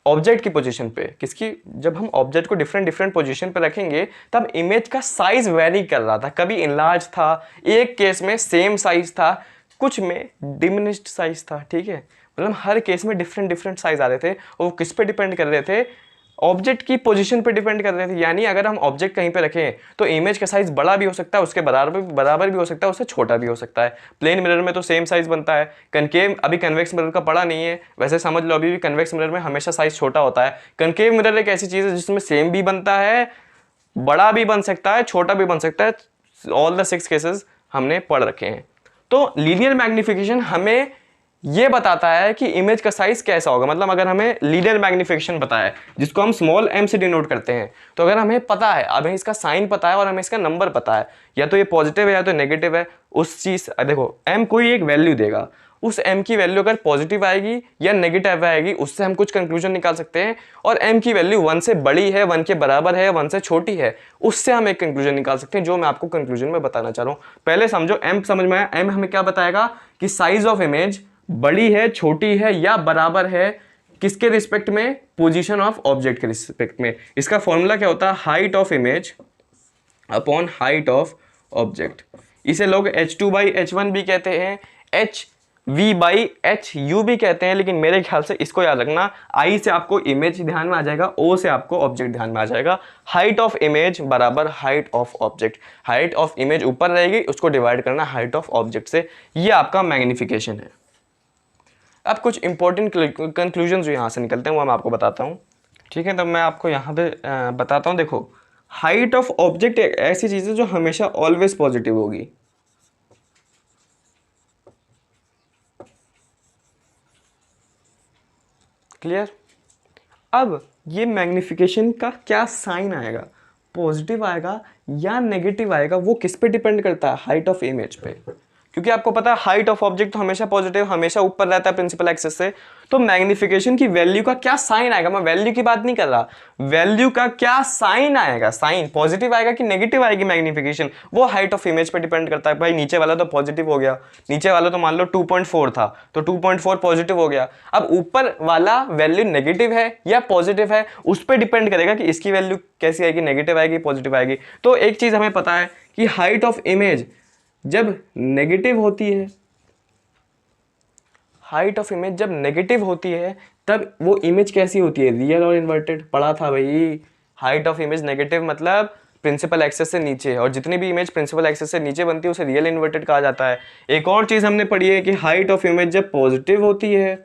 ऑब्जेक्ट की पोजीशन पे, किसकी, जब हम ऑब्जेक्ट को डिफरेंट पोजीशन पे रखेंगे तब इमेज का साइज वेरी कर रहा था। कभी इनलार्ज था, एक केस में सेम साइज था, कुछ में डिमिनिश्ड साइज था। ठीक है, मतलब हर केस में डिफरेंट साइज आ रहे थे, और वो किस पे डिपेंड कर रहे थे, ऑब्जेक्ट की पोजीशन पे डिपेंड कर रहे थे। यानी अगर हम ऑब्जेक्ट कहीं पे रखें तो इमेज का साइज बड़ा भी हो सकता है, उसके बराबर भी हो सकता है, उससे छोटा भी हो सकता है। प्लेन मिरर में तो सेम साइज बनता है। कनकेव, अभी कन्वेक्स मिरर का पढ़ा नहीं है, वैसे समझ लो अभी भी कन्वेक्स मिरर में हमेशा साइज छोटा होता है। कनकेव मिरर एक ऐसी चीज है जिसमें सेम भी बनता है, बड़ा भी बन सकता है, छोटा भी बन सकता है। ऑल द 6 केसेस हमने पढ़ रखे हैं। तो लीनियर मैग्निफिकेशन हमें ये बताता है कि इमेज का साइज कैसा होगा। मतलब अगर हमें लीनियर मैग्निफिकेशन पता है, जिसको हम स्मॉल m से डिनोट करते हैं, तो अगर हमें पता है, अब हमें इसका साइन पता है और हमें इसका नंबर पता है, या तो ये पॉजिटिव है या तो नेगेटिव है, उस चीज, देखो m कोई एक वैल्यू देगा, उस m की वैल्यू अगर पॉजिटिव आएगी या नेगेटिव आएगी, उससे हम कुछ कंक्लूजन निकाल सकते हैं। और m की वैल्यू 1 से बड़ी है, 1 के बराबर है, 1 से छोटी है, उससे हम एक कंक्लूजन निकाल सकते हैं, जो मैं आपको कंक्लूजन में बताना चाह रहा हूँ। पहले समझो m समझ में आया। m हमें क्या बताएगा कि साइज ऑफ इमेज बड़ी है, छोटी है या बराबर है, किसके रिस्पेक्ट में, पोजीशन ऑफ ऑब्जेक्ट के रिस्पेक्ट में। इसका फॉर्मूला क्या होता है, height of image upon height of object. इसे लोग h2/h1 भी कहते हैं, hv/hu भी कहते हैं, लेकिन मेरे ख्याल से इसको याद रखना, I से आपको इमेज ध्यान में आ जाएगा, O से आपको ऑब्जेक्ट ध्यान में आ जाएगा। हाइट ऑफ इमेज बराबर height of object. Height of image ऊपर रहेगी, उसको डिवाइड करना हाइट ऑफ ऑब्जेक्ट से। ये आपका मैग्निफिकेशन है। अब कुछ इंपॉर्टेंट कंक्लूजन जो यहाँ से निकलते हैं वो मैं आपको बताता हूँ, ठीक है। तो मैं आपको यहाँ पे बताता हूँ। देखो, हाइट ऑफ ऑब्जेक्ट एक ऐसी चीज़ है जो हमेशा ऑलवेज पॉजिटिव होगी। क्लियर। अब ये मैग्निफिकेशन का क्या साइन आएगा, पॉजिटिव आएगा या नेगेटिव आएगा, वो किस पे डिपेंड करता है, हाइट ऑफ इमेज पे। क्योंकि आपको पता है हाइट ऑफ ऑब्जेक्ट तो हमेशा पॉजिटिव, हमेशा ऊपर रहता है प्रिंसिपल एक्सिस से। तो मैग्निफिकेशन की वैल्यू का क्या साइन आएगा, मैं वैल्यू की बात नहीं कर रहा, वैल्यू का क्या साइन आएगा, साइन पॉजिटिव आएगा कि नेगेटिव आएगी मैग्निफिकेशन, वो हाइट ऑफ इमेज पे डिपेंड करता है। भाई नीचे वाला तो पॉजिटिव हो गया, नीचे वाला तो मान लो 2.4 था तो 2.4 पॉजिटिव हो गया। अब ऊपर वाला वैल्यू नेगेटिव है या पॉजिटिव है, उस पर डिपेंड करेगा कि इसकी वैल्यू कैसी आएगी, नेगेटिव आएगी पॉजिटिव आएगी। तो एक चीज हमें पता है कि हाइट ऑफ इमेज जब नेगेटिव होती है, हाइट ऑफ इमेज जब नेगेटिव होती है तब वो इमेज कैसी होती है, रियल और इन्वर्टेड। पढ़ा था भाई, हाइट ऑफ इमेज नेगेटिव मतलब प्रिंसिपल एक्सिस से नीचे, और जितनी भी इमेज प्रिंसिपल एक्सिस से नीचे बनती है उसे रियल इन्वर्टेड कहा जाता है। एक और चीज हमने पढ़ी है कि हाइट ऑफ इमेज जब पॉजिटिव होती है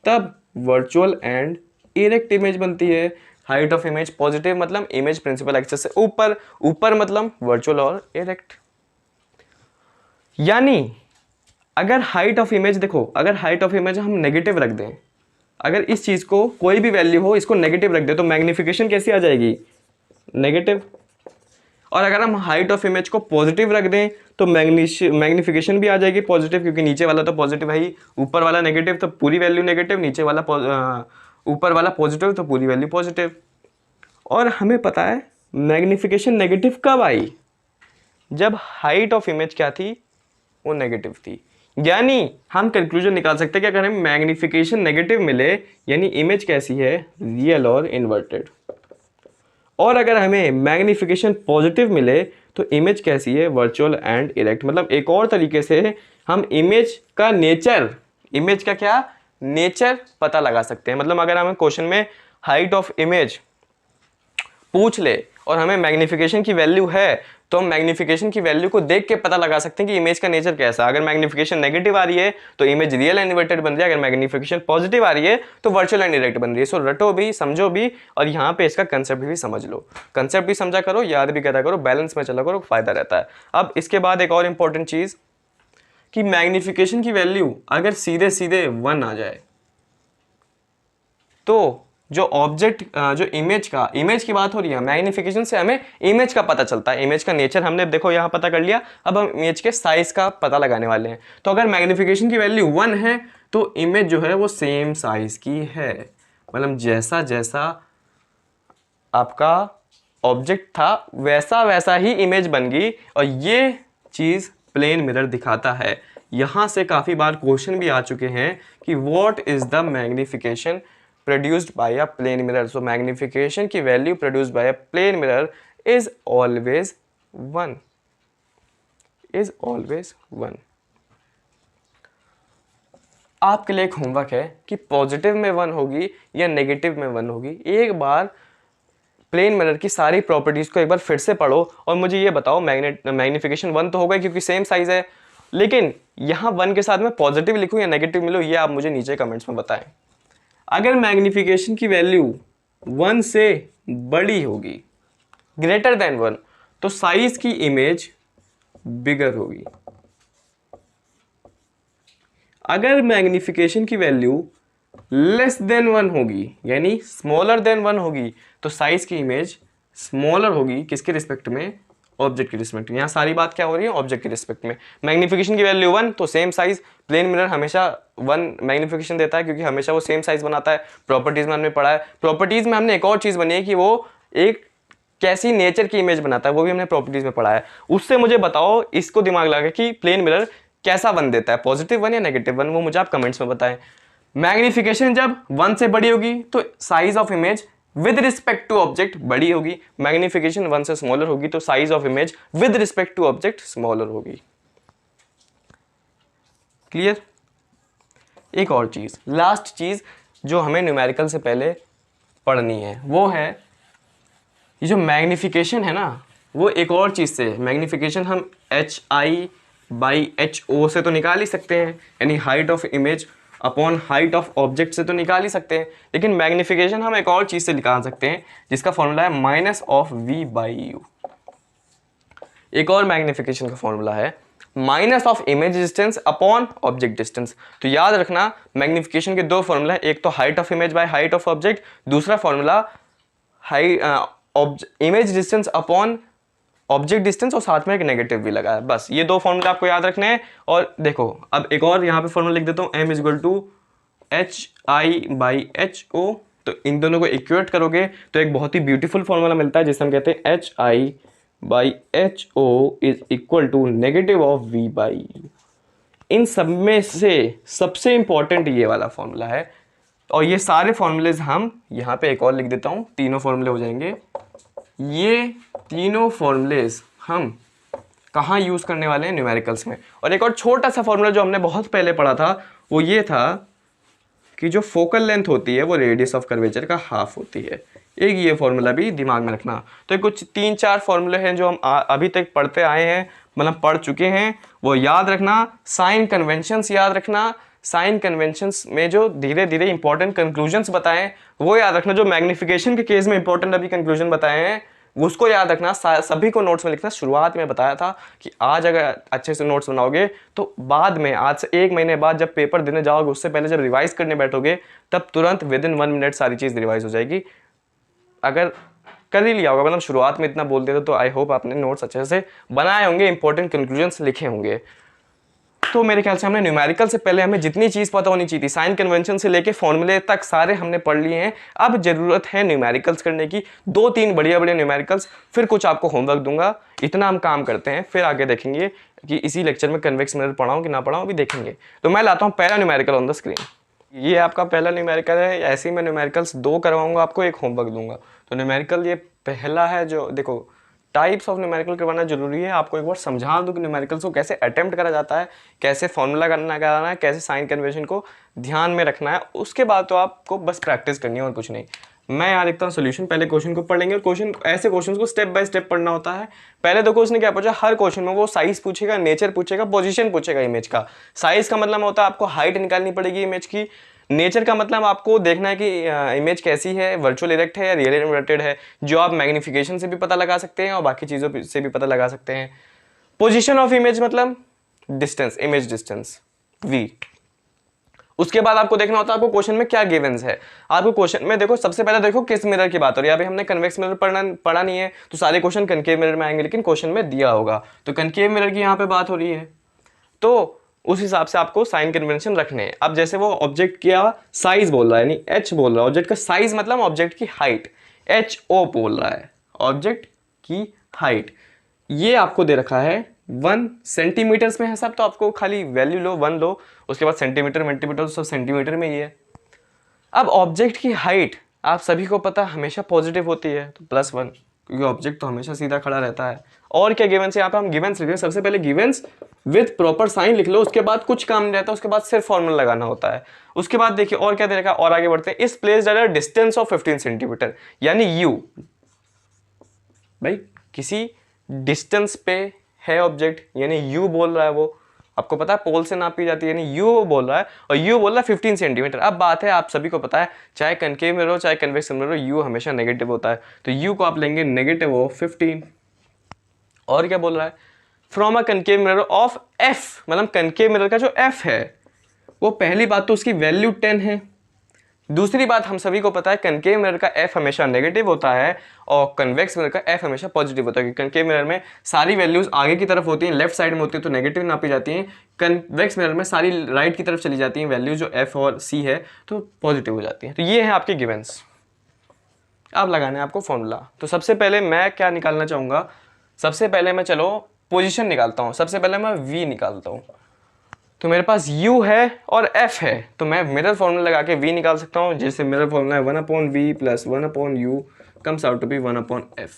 तब वर्चुअल एंड इरेक्ट इमेज बनती है। हाइट ऑफ इमेज पॉजिटिव मतलब इमेज प्रिंसिपल एक्सिस से ऊपर, ऊपर मतलब वर्चुअल और इरेक्ट। यानी अगर हाइट ऑफ इमेज, देखो अगर हाइट ऑफ इमेज हम नेगेटिव रख दें, अगर इस चीज को कोई भी वैल्यू हो इसको नेगेटिव रख दें तो मैग्निफिकेशन कैसी आ जाएगी, नेगेटिव। और अगर हम हाइट ऑफ इमेज को पॉजिटिव रख दें तो मैग्निफिकेशन भी आ जाएगी पॉजिटिव, क्योंकि नीचे वाला तो पॉजिटिव है ही, ऊपर वाला नेगेटिव तो पूरी वैल्यू नेगेटिव, नीचे वाला ऊपर वाला पॉजिटिव तो पूरी वैल्यू पॉजिटिव। और हमें पता है मैग्निफिकेशन नेगेटिव कब आई, जब हाइट ऑफ इमेज क्या थी, वो नेगेटिव थी। यानी हम कंक्लूजन निकाल सकते हैं कि अगर हमें मैग्निफिकेशन नेगेटिव मिले यानी इमेज कैसी है, रियल और इन्वर्टेड। और अगर हमें मैग्निफिकेशन पॉजिटिव मिले तो इमेज कैसी है, वर्चुअल एंड इरेक्ट। मतलब एक और तरीके से हम इमेज का नेचर, इमेज का क्या नेचर पता लगा सकते हैं। मतलब अगर हमें क्वेश्चन में हाइट ऑफ इमेज पूछ ले और हमें मैग्निफिकेशन की वैल्यू है तो हम मैग्निफिकेशन की वैल्यू को देख के पता लगा सकते हैं कि इमेज का नेचर कैसा। अगर मैग्निफिकेशन नेगेटिव आ रही है तो इमेज रियल एंड इन्वर्टेड बन रही है, अगर मैग्निफिकेशन पॉजिटिव आ रही है तो वर्चुअल एंड इरेक्ट बन रही है। सो रटो भी, समझो भी, और यहाँ पे इसका कंसेप्ट भी समझ लो। कंसेप्ट भी समझा करो, याद भी करा करो, बैलेंस में चला करो, फायदा रहता है। अब इसके बाद एक और इंपॉर्टेंट चीज कि मैग्निफिकेशन की वैल्यू अगर सीधे सीधे 1 आ जाए तो जो ऑब्जेक्ट, जो इमेज की बात हो रही है, मैग्निफिकेशन से हमें इमेज का पता चलता है, इमेज का नेचर हमने देखो यहाँ पता कर लिया। अब हम इमेज के साइज का पता लगाने वाले हैं। तो अगर मैग्निफिकेशन की वैल्यू 1 है तो इमेज जो है वो सेम साइज की है, मतलब जैसा जैसा आपका ऑब्जेक्ट था वैसा वैसा ही इमेज बन गई। और ये चीज प्लेन मिरर दिखाता है। यहां से काफी बार क्वेश्चन भी आ चुके हैं कि what is the magnification produced by a plane mirror. So magnification की value produced by a plane mirror is always 1. Is always 1. आपके लिए एक होमवर्क है कि पॉजिटिव में 1 होगी या नेगेटिव में 1 होगी। एक बार प्लेन मिरर की सारी प्रॉपर्टीज को एक बार फिर से पढ़ो और मुझे ये बताओ मैग्निफिकेशन 1 तो होगा क्योंकि सेम साइज है, लेकिन यहाँ 1 के साथ में पॉजिटिव लिखूँ या नेगेटिव मिलो, ये आप मुझे नीचे कमेंट्स में बताएं। अगर मैग्निफिकेशन की वैल्यू 1 से बड़ी होगी, ग्रेटर देन 1, तो साइज की इमेज बिगर होगी। अगर मैग्निफिकेशन की वैल्यू लेस देन 1 होगी यानी स्मॉलर देन 1 होगी तो साइज की इमेज स्मॉलर होगी। किसके रिस्पेक्ट में, ऑब्जेक्ट के रिस्पेक्ट में। यहाँ सारी बात क्या हो रही है, ऑब्जेक्ट के रिस्पेक्ट में। मैग्निफिकेशन की वैल्यू 1 तो सेम साइज, प्लेन मिरर हमेशा 1 मैग्निफिकेशन देता है क्योंकि हमेशा वो सेम साइज बनाता है। प्रॉपर्टीज में हमने पढ़ा है, प्रॉपर्टीज में हमने एक और चीज बनी है कि वो एक कैसी नेचर की इमेज बनाता है, वो भी हमने प्रॉपर्टीज में पढ़ा है। उससे मुझे बताओ, इसको दिमाग लगा कि प्लेन मिरर कैसा बन देता है, पॉजिटिव 1 या नेगेटिव 1, वो मुझे आप कमेंट्स में बताएं। मैग्निफिकेशन जब 1 से बड़ी होगी तो size of image with respect to object बड़ी होगी, मैग्निफिकेशन 1 से स्मॉलर होगी तो size of image with respect to object smaller होगी। क्लियर। एक और चीज, लास्ट चीज जो हमें न्यूमेरिकल से पहले पढ़नी है वो है ये जो मैग्निफिकेशन है ना, वो एक और चीज से, मैग्निफिकेशन हम HI/HO से तो निकाल ही सकते हैं, यानी height of image upon height of object से तो निकाल ही सकते हैं, लेकिन मैग्निफिकेशन हम एक और चीज़ से निकाल सकते हैं जिसका फॉर्मूला है minus of we by u. एक और मैग्निफिकेशन का फॉर्मूला है minus of image distance upon object distance. तो याद रखना मैग्निफिकेशन के दो फॉर्मूला है, एक तो height of image by height of object, दूसरा formula image distance upon object distance और साथ में एक नेगेटिव भी लगा है। बस ये दो फॉर्मूला आपको याद रखने हैं। और देखो अब एक और यहाँ पे फॉर्मूला लिख देता हूँ, m is equal to h I by H o. तो इन दोनों को इक्वेट करोगे तो एक बहुत ही ब्यूटीफुल फॉर्मूला मिलता है जिसे हम कहते हैं H I by H O is equal to negative of we by U. इन सब में से सबसे इंपॉर्टेंट ये वाला फॉर्मूला है। और ये सारे फॉर्मूलेज हम यहाँ पे एक और लिख देता हूँ, तीनों फॉर्मूले हो जाएंगे। ये तीनों फॉर्मूलेज हम कहाँ यूज़ करने वाले हैं, न्यूमेरिकल्स में। और एक और छोटा सा फॉर्मूला जो हमने बहुत पहले पढ़ा था वो ये था कि जो फोकल लेंथ होती है वो रेडियस ऑफ कर्वेचर का हाफ होती है। एक ये फॉर्मूला भी दिमाग में रखना। तो कुछ 3-4 फॉर्मूले हैं जो हम अभी तक पढ़ते आए हैं, मतलब पढ़ चुके हैं, वो याद रखना। साइन कन्वेंशंस याद रखना, साइन कन्वेंशंस में जो धीरे धीरे इंपॉर्टेंट कंक्लूजन्स बताएं वो याद रखना। जो मैग्निफिकेशन के केस में इंपॉर्टेंट अभी कंक्लूजन बताए हैं उसको याद रखना। सभी को नोट्स में लिखना। शुरुआत में बताया था कि आज अगर अच्छे से नोट्स बनाओगे तो बाद में, आज से 1 महीने बाद जब पेपर देने जाओगे उससे पहले जब रिवाइज करने बैठोगे तब तुरंत विदिन 1 मिनट सारी चीज़ रिवाइज हो जाएगी। अगर कर ही लिया होगा, मतलब शुरुआत में इतना बोल देते तो आई होप आपने नोट्स अच्छे से बनाए होंगे, इंपॉर्टेंट कंक्लूजन्स लिखे होंगे। तो मेरे ख्याल से हमने न्यूमेरिकल से पहले हमें जितनी चीज़ पता होनी चाहिए थी, साइन कन्वेंशन से लेके फॉर्मूले तक सारे हमने पढ़ लिए हैं। अब जरूरत है न्यूमेरिकल्स करने की, 2-3 बढ़िया बढ़िया न्यूमेरिकल्स, फिर कुछ आपको होमवर्क दूंगा। इतना हम काम करते हैं, फिर आगे देखेंगे कि इसी लेक्चर में कन्वेक्स मिरर पढ़ाऊँ कि ना पढ़ाऊँ, अभी देखेंगे। तो मैं लाता हूँ पहला न्यूमेरिकल ऑन द स्क्रीन। ये आपका पहला न्यूमेरिकल है। ऐसे ही मैं न्यूमेरिकल्स 2 करवाऊंगा आपको, एक होमवर्क दूंगा। तो न्यूमेरिकल ये पहला है जो, देखो टाइप्स ऑफ न्यूमेरिकल करवाना जरूरी है। आपको एक बार समझा दूं कि न्यूमेरिकल्स को कैसे अटेम्प्ट करा जाता है, कैसे फॉर्मूला कराना है, कैसे साइन कन्वेंशन को ध्यान में रखना है। उसके बाद तो आपको बस प्रैक्टिस करनी है और कुछ नहीं। मैं यहाँ लिखता हूँ सोल्यूशन। पहले क्वेश्चन को पढ़ लेंगे। क्वेश्चन, ऐसे क्वेश्चन को स्टेप बाय स्टेप पढ़ना होता है। पहले देखो उसने क्या पूछा, हर क्वेश्चन में वो साइज पूछेगा, नेचर पूछेगा, पोजीशन पूछेगा इमेज का। साइज का मतलब होता है आपको हाइट निकालनी पड़ेगी इमेज की। नेचर का मतलब आपको देखना है कि इमेज कैसी है, वर्चुअल इरेक्ट है या रियल इन्वर्टेड है, जो आप मैग्निफिकेशन से भी पता लगा सकते हैं और बाकी चीज़ों से भी पता लगा सकते हैं। पोजीशन ऑफ इमेज मतलब डिस्टेंस, इमेज डिस्टेंस v। उसके बाद आपको देखना होता है आपको क्वेश्चन में क्या गिवन्स है। आपको क्वेश्चन में देखो, सबसे पहले देखो किस मिरर की बात हो रही है। अभी हमने कन्वेक्स मिरर पढ़ा नहीं है तो सारे क्वेश्चन कनकेव मिरर में आएंगे, लेकिन क्वेश्चन में दिया होगा तो कनकेव मिरर की यहाँ पे बात हो रही है। तो उस हिसाब से आपको साइन कन्वेंशन रखने हैं। अब जैसे वो ऑब्जेक्ट का साइज बोल रहा है, यानी h बोल रहा है, ऑब्जेक्ट का साइज मतलब ऑब्जेक्ट की हाइट, HO बोल रहा है ऑब्जेक्ट की हाइट। ये आपको दे रखा है 1 सेंटीमीटर्स में है सब, तो आपको खाली वैल्यू लो 1 लो, उसके बाद सेंटीमीटर मिलीमीटर सब सेंटीमीटर में ही है। अब ऑब्जेक्ट की हाइट आप सभी को पता हमेशा पॉजिटिव होती है, तो +1, क्योंकि ऑब्जेक्ट तो हमेशा सीधा खड़ा रहता है। और क्या गिवन्स है यहाँ पे, हम गिवन्स लिख रहे हैं। सबसे पहले गिवन्स विद प्रॉपर साइन लिख लो, उसके बाद कुछ काम नहीं रहता, उसके बाद सिर्फ फॉर्मूला लगाना होता है। उसके बाद देखिए और क्या दे रखा है, और आगे बढ़ते हैं। इस place at a distance of 15 centimetre, यानी यू, भाई किसी डिस्टेंस पे है ऑब्जेक्ट, यानी यू बोल रहा है वो, आपको पता है पोल से नापी जाती है, यानी यू बोल रहा है और यू बोल रहा है 15 सेंटीमीटर। अब बात है, आप सभी को पता है चाहे कनकेव मिरर हो चाहे कन्वेक्स मिरर हो, यू हमेशा नेगेटिव होता है, तो यू को आप लेंगे नेगेटिव ऑफ 15। और क्या बोल रहा है, from a concave mirror of F, मतलब कनकेव मिरर का जो एफ है वो, पहली बात तो उसकी वैल्यू 10 है। दूसरी बात हम सभी को पता है कनकेव मिरर का एफ हमेशा नेगेटिव होता है और कन्वेक्स मिरर का एफ हमेशा पॉजिटिव होता है, क्योंकि कनकेव मिरर में सारी वैल्यूज आगे की तरफ होती हैं, लेफ्ट साइड में होती है तो नेगेटिव नापी जाती हैं। कन्वेक्स मिरर में सारी राइट की तरफ चली जाती हैं वैल्यूज, जो एफ और सी है तो पॉजिटिव हो जाती है। तो ये है आपके गिवन्स। अब लगाना है आपको फॉर्मूला। तो सबसे पहले मैं क्या निकालना चाहूँगा, सबसे पहले मैं चलो पोजीशन निकालता हूँ। सबसे पहले मैं v निकालता हूँ। तो मेरे पास u है और f है, तो मैं मिरर फॉर्मूला लगा के v निकाल सकता हूँ। जैसे मिरर फॉर्मूला है 1/v plus 1/u comes out to be 1/f।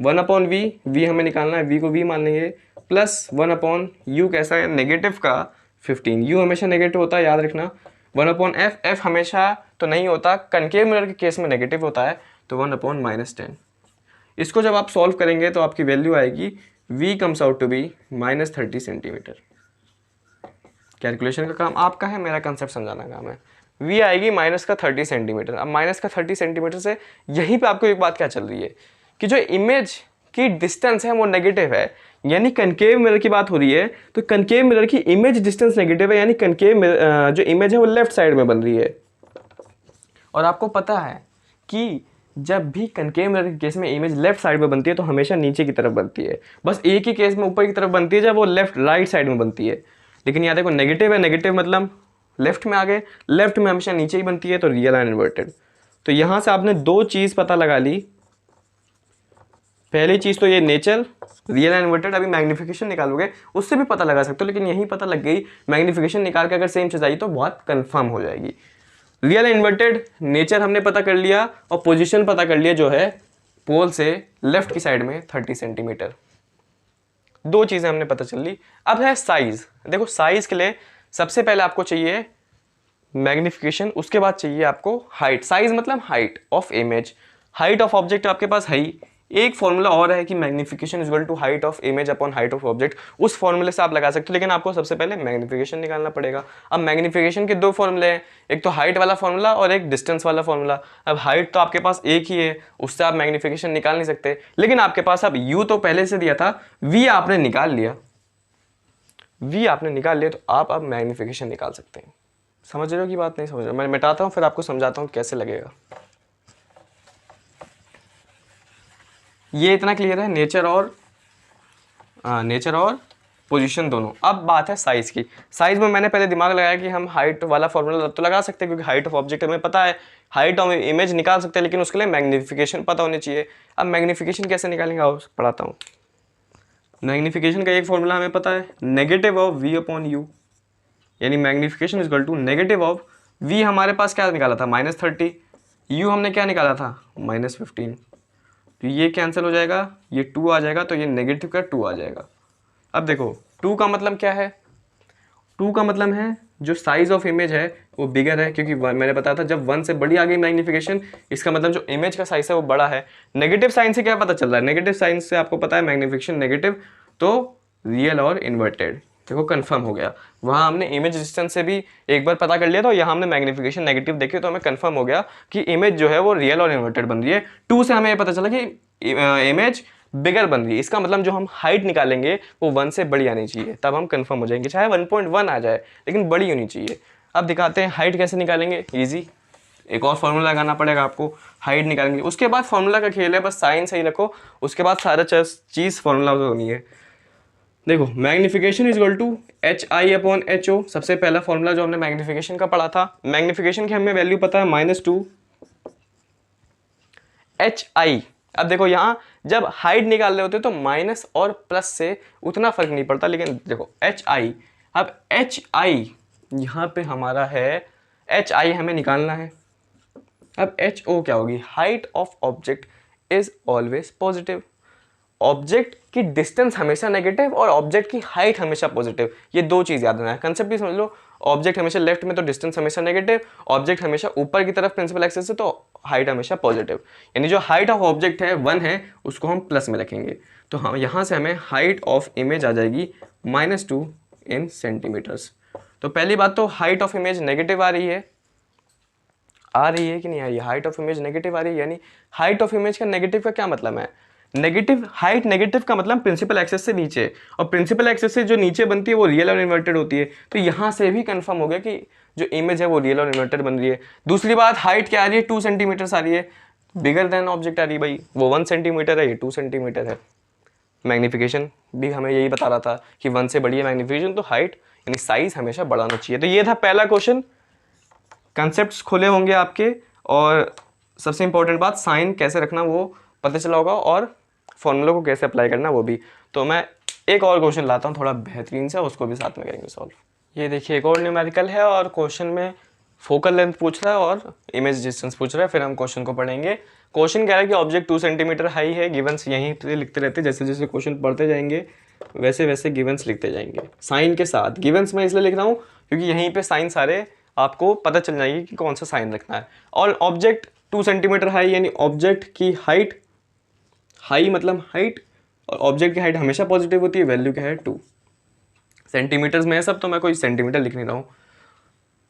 1/v, v हमें निकालना है, v को v मान लेंगे, प्लस 1/u कैसा है, नेगेटिव का 15। u हमेशा नेगेटिव होता है, याद रखना। 1/f, f हमेशा तो नहीं होता, कनकेव मिरर के केस में नेगेटिव होता है, तो 1/-10। इसको जब आप सॉल्व करेंगे तो आपकी वैल्यू आएगी v comes out to be -30 centimetre. Calculation का काम आपका है, मेरा कंसेप्ट समझाना काम है। v आएगी माइनस का 30 सेंटीमीटर। अब माइनस का 30 सेंटीमीटर से यहीं पे आपको एक बात क्या चल रही है कि जो इमेज की डिस्टेंस है वो नेगेटिव है, यानी कनकेव मिरर की बात हो रही है, तो कनकेव मिरर की इमेज डिस्टेंस नेगेटिव है, यानी कनकेव जो इमेज है वो लेफ्ट साइड में बन रही है। और आपको पता है कि जब भी कनकेव मिरर के केस में इमेज लेफ्ट साइड में बनती है तो हमेशा नीचे की तरफ बनती है, बस एक ही केस में ऊपर की तरफ बनती है जब वो लेफ्ट राइट साइड में बनती है। लेकिन यहाँ देखो नेगेटिव है, नेगेटिव मतलब लेफ्ट में आ गए, लेफ्ट में हमेशा नीचे ही बनती है, तो रियल एंड इन्वर्टेड। तो यहाँ से आपने दो चीज़ पता लगा ली। पहली चीज़ तो ये नेचर रियल एंड इन्वर्टेड, अभी मैग्निफिकेशन निकालोगे उससे भी पता लगा सकते हो, लेकिन यहीं पता लग गई, मैग्निफिकेशन निकाल के अगर सेम चीज़ आई तो बहुत कन्फर्म हो जाएगी। रियल इन्वर्टेड नेचर हमने पता कर लिया और पोजीशन पता कर लिया जो है पोल से लेफ्ट की साइड में 30 सेंटीमीटर। दो चीज़ें हमने पता चल ली। अब है साइज। देखो साइज के लिए सबसे पहले आपको चाहिए मैग्निफिकेशन, उसके बाद चाहिए आपको हाइट। साइज मतलब height of image, height of object आपके पास है ही। एक फॉर्मूला और है कि magnification is equal to height of image upon height of object, उस फॉर्मूले से आप लगा सकते हो, लेकिन आपको सबसे पहले मैग्निफिकेशन निकालना पड़ेगा। अब मैग्निफिकेशन के दो फॉर्मूले हैं, एक तो हाइट वाला फॉर्मूला और एक डिस्टेंस वाला फॉर्मूला। अब हाइट तो आपके पास एक ही है, उससे आप मैग्निफिकेशन निकाल नहीं सकते, लेकिन आपके पास अब यू तो पहले से दिया था, वी आपने निकाल लिया, वी आपने निकाल लिया, तो आप अब मैग्निफिकेशन निकाल सकते हैं। समझ रहे हो कि बात नहीं समझ रहे हो? मैं मिटाता हूँ फिर आपको समझाता हूँ कैसे लगेगा। ये इतना क्लियर है, नेचर और पोजीशन दोनों। अब बात है साइज की। साइज में मैंने पहले दिमाग लगाया कि हम हाइट वाला फॉर्मूला तो लगा सकते हैं, क्योंकि हाइट ऑफ ऑब्जेक्ट हमें पता है, हाइट ऑफ इमेज निकाल सकते हैं, लेकिन उसके लिए मैग्निफिकेशन पता होनी चाहिए। अब मैग्निफिकेशन कैसे निकालेंगे आओ पढ़ाता हूँ। मैग्निफिकेशन का एक फॉर्मूला हमें पता है, negative of V upon U, यानी magnification is equal to negative of V हमारे पास क्या निकाला था -30, यू हमने क्या निकाला था -15, तो ये कैंसिल हो जाएगा, ये 2 आ जाएगा, तो ये नेगेटिव का 2 आ जाएगा। अब देखो 2 का मतलब क्या है, 2 का मतलब है जो साइज ऑफ इमेज है वो बिगर है, क्योंकि मैंने बताया था जब 1 से बड़ी आ गई मैग्निफिकेशन, इसका मतलब जो इमेज का साइज है वो बड़ा है। नेगेटिव साइन से क्या पता चल रहा है, नेगेटिव साइन से आपको पता है मैग्निफिकेशन नेगेटिव, तो रियल और इन्वर्टेड। देखो कंफर्म हो गया, वहाँ हमने इमेज डिस्टेंस से भी एक बार पता कर लिया, तो यहाँ हमने मैग्निफिकेशन नेगेटिव देखे तो हमें कंफर्म हो गया कि इमेज जो है वो रियल और इन्वर्टेड बन रही है। 2 से हमें ये पता चला कि इमेज बिगर बन रही है, इसका मतलब जो हम हाइट निकालेंगे वो 1 से बड़ी आनी चाहिए, तब हम कंफर्म हो जाएंगे, चाहे 1.1 आ जाए लेकिन बड़ी होनी चाहिए। अब दिखाते हैं हाइट कैसे निकालेंगे, ईजी। एक और फॉर्मूला लगाना पड़ेगा आपको, हाइट निकालेंगे, उसके बाद फॉर्मूला का खेल है, बस साइन सही रखो, उसके बाद सारा चीज़ फॉर्मूला होनी है। देखो magnification is equal to h i upon h o, सबसे पहला फॉर्मूला जो हमने मैग्निफिकेशन का पढ़ा था। मैग्निफिकेशन की हमें वैल्यू पता है -2 एच आई। अब देखो यहाँ जब हाइट निकाल रहे होते तो माइनस और प्लस से उतना फर्क नहीं पड़ता, लेकिन देखो एच आई, अब एच आई यहाँ पे हमारा है, एच आई हमें निकालना है। अब एच ओ क्या होगी, height of object is always positive. Object की डिस्टेंस हमेशा नेगेटिव और ऑब्जेक्ट की हाइट हमेशा पॉजिटिव, ये दो चीज़ याद रखना है, कंसेप्ट भी समझ लो। ऑब्जेक्ट हमेशा लेफ्ट में तो डिस्टेंस हमेशा नेगेटिव, ऑब्जेक्ट हमेशा ऊपर की तरफ प्रिंसिपल एक्सिस से तो हाइट हमेशा पॉजिटिव, यानी जो हाइट ऑफ ऑब्जेक्ट है 1 है उसको हम प्लस में रखेंगे, तो हम यहाँ से हमें हाइट ऑफ इमेज आ जाएगी -2 इन सेंटीमीटर्स। तो पहली बात तो हाइट ऑफ इमेज नेगेटिव आ रही है कि नहीं आ रही है, हाइट ऑफ इमेज नेगेटिव आ रही है, यानी हाइट ऑफ इमेज का नेगेटिव का क्या मतलब है, नेगेटिव हाइट नेगेटिव का मतलब प्रिंसिपल एक्सिस से नीचे, और प्रिंसिपल एक्सिस से जो नीचे बनती है वो रियल और इन्वर्टेड होती है, तो यहाँ से भी कंफर्म हो गया कि जो इमेज है वो रियल और इन्वर्टेड बन रही है। दूसरी बात हाइट क्या आ रही है, 2 सेंटीमीटर आ रही है, बिगर देन ऑब्जेक्ट आ रही है भाई, वो 1 सेंटीमीटर है, ये 2 सेंटीमीटर है। मैग्निफिकेशन भी हमें यही बता रहा था कि 1 से बड़ी है मैग्निफिकेशन, तो हाइट यानी साइज हमेशा बढ़ाना चाहिए। तो ये था पहला क्वेश्चन, कंसेप्ट खोले होंगे आपके, और सबसे इंपॉर्टेंट बात साइन कैसे रखना वो पता चला होगा, और फॉर्मूला को कैसे अप्लाई करना वो भी। तो मैं एक और क्वेश्चन लाता हूँ थोड़ा बेहतरीन सा, उसको भी साथ में करेंगे सॉल्व। ये देखिए एक और न्यूमेरिकल है, और क्वेश्चन में फोकल लेंथ पूछ रहा है और इमेज डिस्टेंस पूछ रहा है, फिर हम क्वेश्चन को पढ़ेंगे। क्वेश्चन कह रहा है कि ऑब्जेक्ट 2 सेंटीमीटर हाई है, गिवंस यहीं पे लिखते रहते, जैसे जैसे क्वेश्चन पढ़ते जाएंगे वैसे वैसे गिवंस लिखते जाएंगे साइन के साथ। गिवंस मैं इसलिए लिख रहा हूँ क्योंकि यहीं पे साइन सारे आपको पता चल जाएगी कि कौन सा साइन रखना है। और ऑब्जेक्ट 2 सेंटीमीटर हाई, यानी ऑब्जेक्ट की हाइट, हाई मतलब हाइट, और ऑब्जेक्ट की हाइट हमेशा पॉजिटिव होती है, वैल्यू क्या है 2। सेंटीमीटर्स में है सब, तो मैं कोई सेंटीमीटर लिख नहीं रहा हूँ।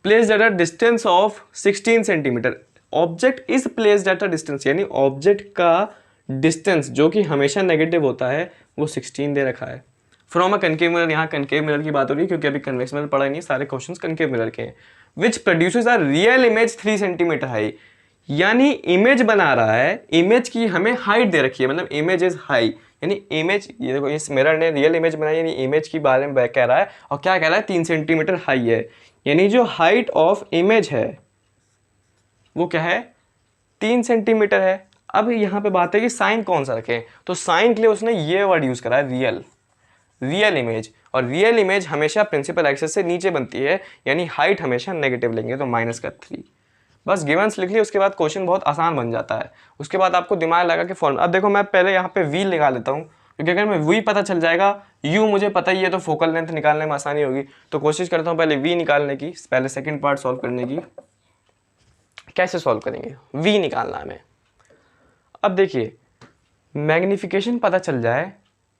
Placed at a distance of 16 centimetre, object is placed at a distance, यानी ऑब्जेक्ट का डिस्टेंस जो कि हमेशा नेगेटिव होता है वो 16 दे रखा है। फ्रॉम अ कनकेव मिरर, यहाँ कनकेव मिरर की बात हो रही है क्योंकि अभी कन्वेक्स मिरर पढ़ा नहीं, सारे क्वेश्चंस कनकेव मिरर के हैं। Which produces a real image 3 centimetre high, यानी इमेज बना रहा है, इमेज की हमें हाइट दे रखी है, मतलब इमेज इज हाई, यानी इमेज, ये देखो इस मिरर ने रियल इमेज बनाई, यानी इमेज के बारे में कह रहा है, और क्या कह रहा है 3 सेंटीमीटर हाई है, यानी जो हाइट ऑफ इमेज है वो क्या है 3 सेंटीमीटर है। अब यहाँ पे बात है कि साइन कौन सा रखें, तो साइन के लिए उसने ये वर्ड यूज करा है रियल, रियल इमेज, और रियल इमेज हमेशा प्रिंसिपल एक्सिस से नीचे बनती है, यानी हाइट हमेशा नेगेटिव लेंगे, तो -3। बस गिवंस लिख लिया, उसके बाद क्वेश्चन बहुत आसान बन जाता है। उसके बाद आपको दिमाग लगा कि फॉर्मूला, अब देखो मैं पहले यहाँ पे वी लगा लेता हूँ, क्योंकि अगर मैं वी पता चल जाएगा, यू मुझे पता ही है, तो फोकल लेंथ निकालने में आसानी होगी। तो कोशिश करता हूँ पहले वी निकालने की, पहले सेकेंड पार्ट सॉल्व करने की। कैसे सॉल्व करेंगे, वी निकालना हमें। अब देखिए मैग्निफिकेशन पता चल जाए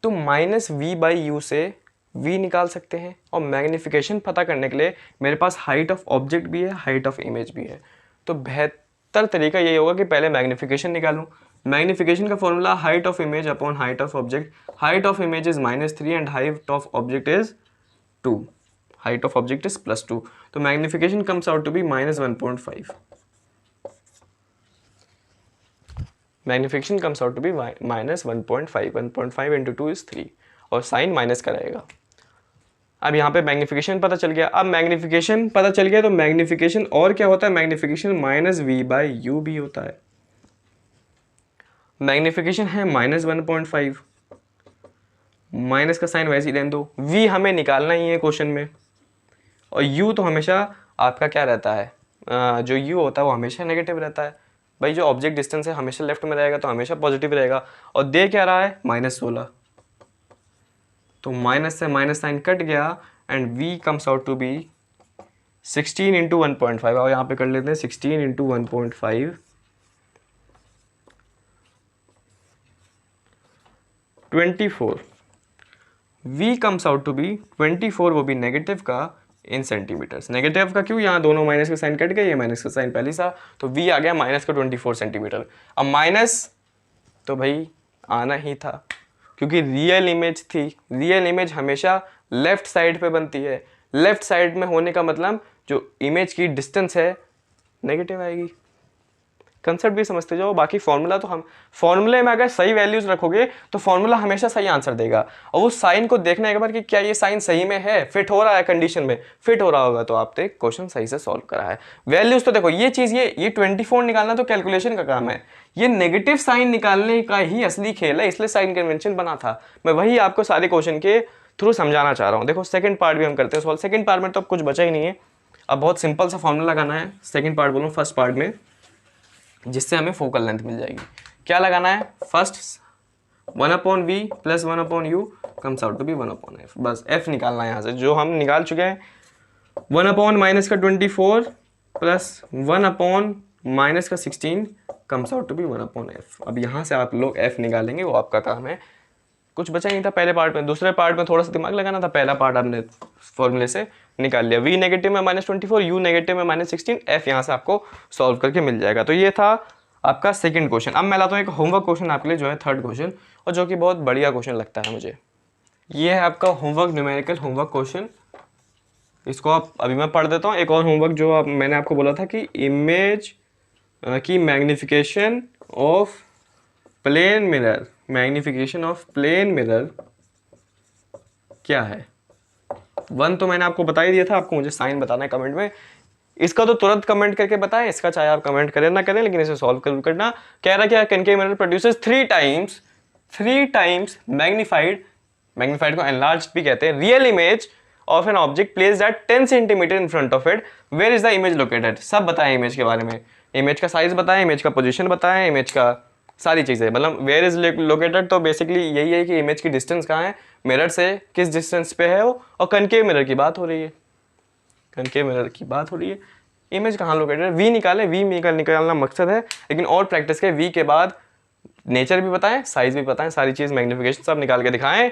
तो -v/u से v निकाल सकते हैं, और मैग्निफिकेशन पता करने के लिए मेरे पास हाइट ऑफ ऑब्जेक्ट भी है, हाइट ऑफ इमेज भी है, तो बेहतर तरीका यही होगा कि पहले मैग्निफिकेशन निकालूं। मैग्निफिकेशन का formula height of image upon height of object, height of image is -3 and height of object is 2, height of object is +2, तो magnification comes out to be -1.5, magnification comes out to be -1.5, 1.5 into 2 is 3, और sign minus का रहेगा। अब यहाँ पे magnification पता चल गया। अब मैग्निफिकेशन पता चल गया तो मैग्निफिकेशन और क्या होता है, मैग्निफिकेशन -v/u भी होता है। मैग्निफिकेशन है -1.5, माइनस का साइन वैसे ही रहने दो, v हमें निकालना ही है क्वेश्चन में, और u तो हमेशा आपका क्या रहता है, जो u होता है वो हमेशा नेगेटिव रहता है। भाई जो ऑब्जेक्ट डिस्टेंस है हमेशा लेफ्ट में रहेगा, तो हमेशा पॉजिटिव रहेगा, और दे क्या रहा है -16, तो माइनस से माइनस साइन कट गया, and v comes out to be 16 into 1.5, और यहाँ पे कर लेते हैं 16 into 1.5, 24, v comes out to be 24, वो भी नेगेटिव का इन सेंटीमीटर्स। नेगेटिव का क्यों, यहाँ दोनों माइनस के साइन कट गए, ये माइनस का साइन पहले था, तो v आ गया -24 सेंटीमीटर। अब माइनस तो भाई आना ही था, क्योंकि रियल इमेज थी, रियल इमेज हमेशा लेफ्ट साइड पे बनती है, लेफ्ट साइड में होने का मतलब जो इमेज की डिस्टेंस है नेगेटिव आएगी। कंसेप्ट भी समझते जाओ, बाकी फॉर्मूला तो हम, फॉर्मूले में अगर सही वैल्यूज रखोगे तो फॉर्मूला हमेशा सही आंसर देगा, और उस साइन को देखना एक बार कि क्या ये साइन सही में है, फिट हो रहा है कंडीशन में, फिट हो रहा होगा तो आपने क्वेश्चन सही से सॉल्व करा है। वैल्यूज तो देखो ये चीज, ये 24 निकालना तो कैलकुलेशन का काम है, ये नेगेटिव साइन निकालने का ही असली खेल है, इसलिए साइन कन्वेंशन बना था। मैं वही आपको सारे क्वेश्चन के थ्रू समझाना चाह रहा हूँ। देखो सेकंड पार्ट भी हम करते हैं सॉल्व, सेकंड पार्ट में तो अब कुछ बचा ही नहीं है, अब बहुत सिंपल सा फॉर्मूला लगाना है सेकंड पार्ट बोलूँ फर्स्ट पार्ट में, जिससे हमें फोकल लेंथ मिल जाएगी। क्या लगाना है, first 1/v plus 1/u comes out to be 1/f, बस f निकालना है यहाँ से, जो हम निकाल चुके हैं। 1/-24 plus 1/-16 comes out to be 1/f। अब यहाँ से आप लोग f निकालेंगे, वो आपका काम है। कुछ बचा नहीं था पहले पार्ट में, दूसरे पार्ट में थोड़ा सा दिमाग लगाना था, पहला पार्ट आपने फॉर्मूले से निकाल लिया। v नेगेटिव में -24, u नेगेटिव में -16, f यहाँ से आपको सॉल्व करके मिल जाएगा। तो ये था आपका सेकंड क्वेश्चन। अब मैं लाता हूँ एक होमवर्क क्वेश्चन आपके लिए, जो है थर्ड क्वेश्चन, और जो कि बहुत बढ़िया क्वेश्चन लगता है मुझे। ये है आपका होमवर्क, न्यूमेरिकल होमवर्क क्वेश्चन। इसको आप अभी मैं पढ़ देता हूँ। एक और होमवर्क जो मैंने आपको बोला था कि इमेज की magnification of plane mirror, magnification of plane mirror क्या है। 1 तो मैंने आपको बता ही दिया था, आपको मुझे साइन बताना है कमेंट में। इसका तो तुरंत कमेंट करके बताएं, इसका चाहे आप कमेंट करें ना करें, लेकिन इसे सॉल्व जरूर करना। कह रहा क्या, concave mirror produces 3 times magnified को एनलार्ज्ड भी कहते हैं, real image of an object placed at 10 centimetre in front of it, where is the image located. सब बताएं इमेज के बारे में, इमेज का साइज बताएं, इमेज का पोजीशन बताएं, इमेज का सारी चीज़ें, मतलब वेयर इज लोकेटेड तो बेसिकली यही है कि इमेज की डिस्टेंस कहाँ है, मिरर से किस डिस्टेंस पे है वो, और कनकेव मिरर की बात हो रही है, कनकेव मिरर की बात हो रही है। इमेज कहाँ लोकेटेड है, वी निकाले, वी निकालना मकसद है, लेकिन और प्रैक्टिस के वी के बाद नेचर भी बताएं, साइज भी बताएं, सारी चीज़ मैग्निफिकेशन सब निकाल के दिखाएं।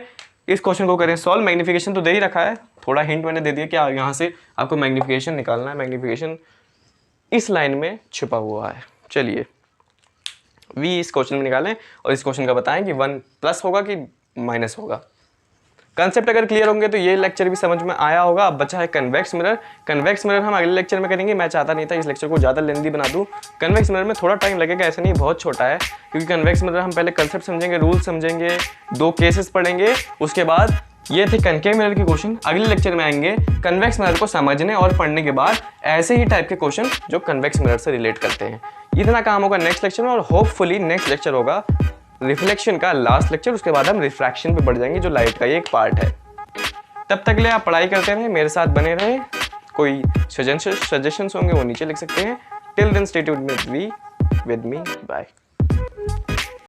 इस क्वेश्चन को करें सॉल्व। मैग्निफिकेशन तो दे ही रखा है, थोड़ा हिंट मैंने दे दिया कि यहाँ से आपको मैग्निफिकेशन निकालना है। मैग्निफिकेशन इस लाइन में छुपा हुआ है। चलिए v इस क्वेश्चन में निकालें और इस क्वेश्चन का बताएं कि 1 प्लस होगा कि माइनस होगा। कंसेप्ट अगर क्लियर होंगे तो ये लेक्चर भी समझ में आया होगा। अब बचा है कन्वेक्स मिरर। कन्वेक्स मिरर हम अगले लेक्चर में करेंगे। मैं चाहता नहीं था इस लेक्चर को ज़्यादा लेंदी बना दूं। कन्वेक्स मिरर में थोड़ा टाइम लगेगा, ऐसा नहीं बहुत छोटा है, क्योंकि कन्वेक्स मिरर हम पहले कंसेप्ट समझेंगे, रूल समझेंगे, 2 केसेस पढ़ेंगे, उसके बाद ये थे कनकेव मिरर के क्वेश्चन। अगले लेक्चर में आएंगे कन्वेक्स मिरर को समझने और पढ़ने के बाद ऐसे ही टाइप के क्वेश्चन जो कन्वेक्स मिरर से रिलेट करते हैं। इतना काम होगा नेक्स्ट लेक्चर में, और होपफुली नेक्स्ट लेक्चर होगा रिफ्लेक्शन का लास्ट लेक्चर। उसके बाद हम रिफ्रैक्शन पे बढ़ जाएंगे जो लाइट का ही एक पार्ट है। तब तक के लिए आप पढ़ाई करते रहें, मेरे साथ बने रहें। कोई सजेशंस होंगे वो नीचे लिख सकते हैं। Till then stay tuned with me, bye.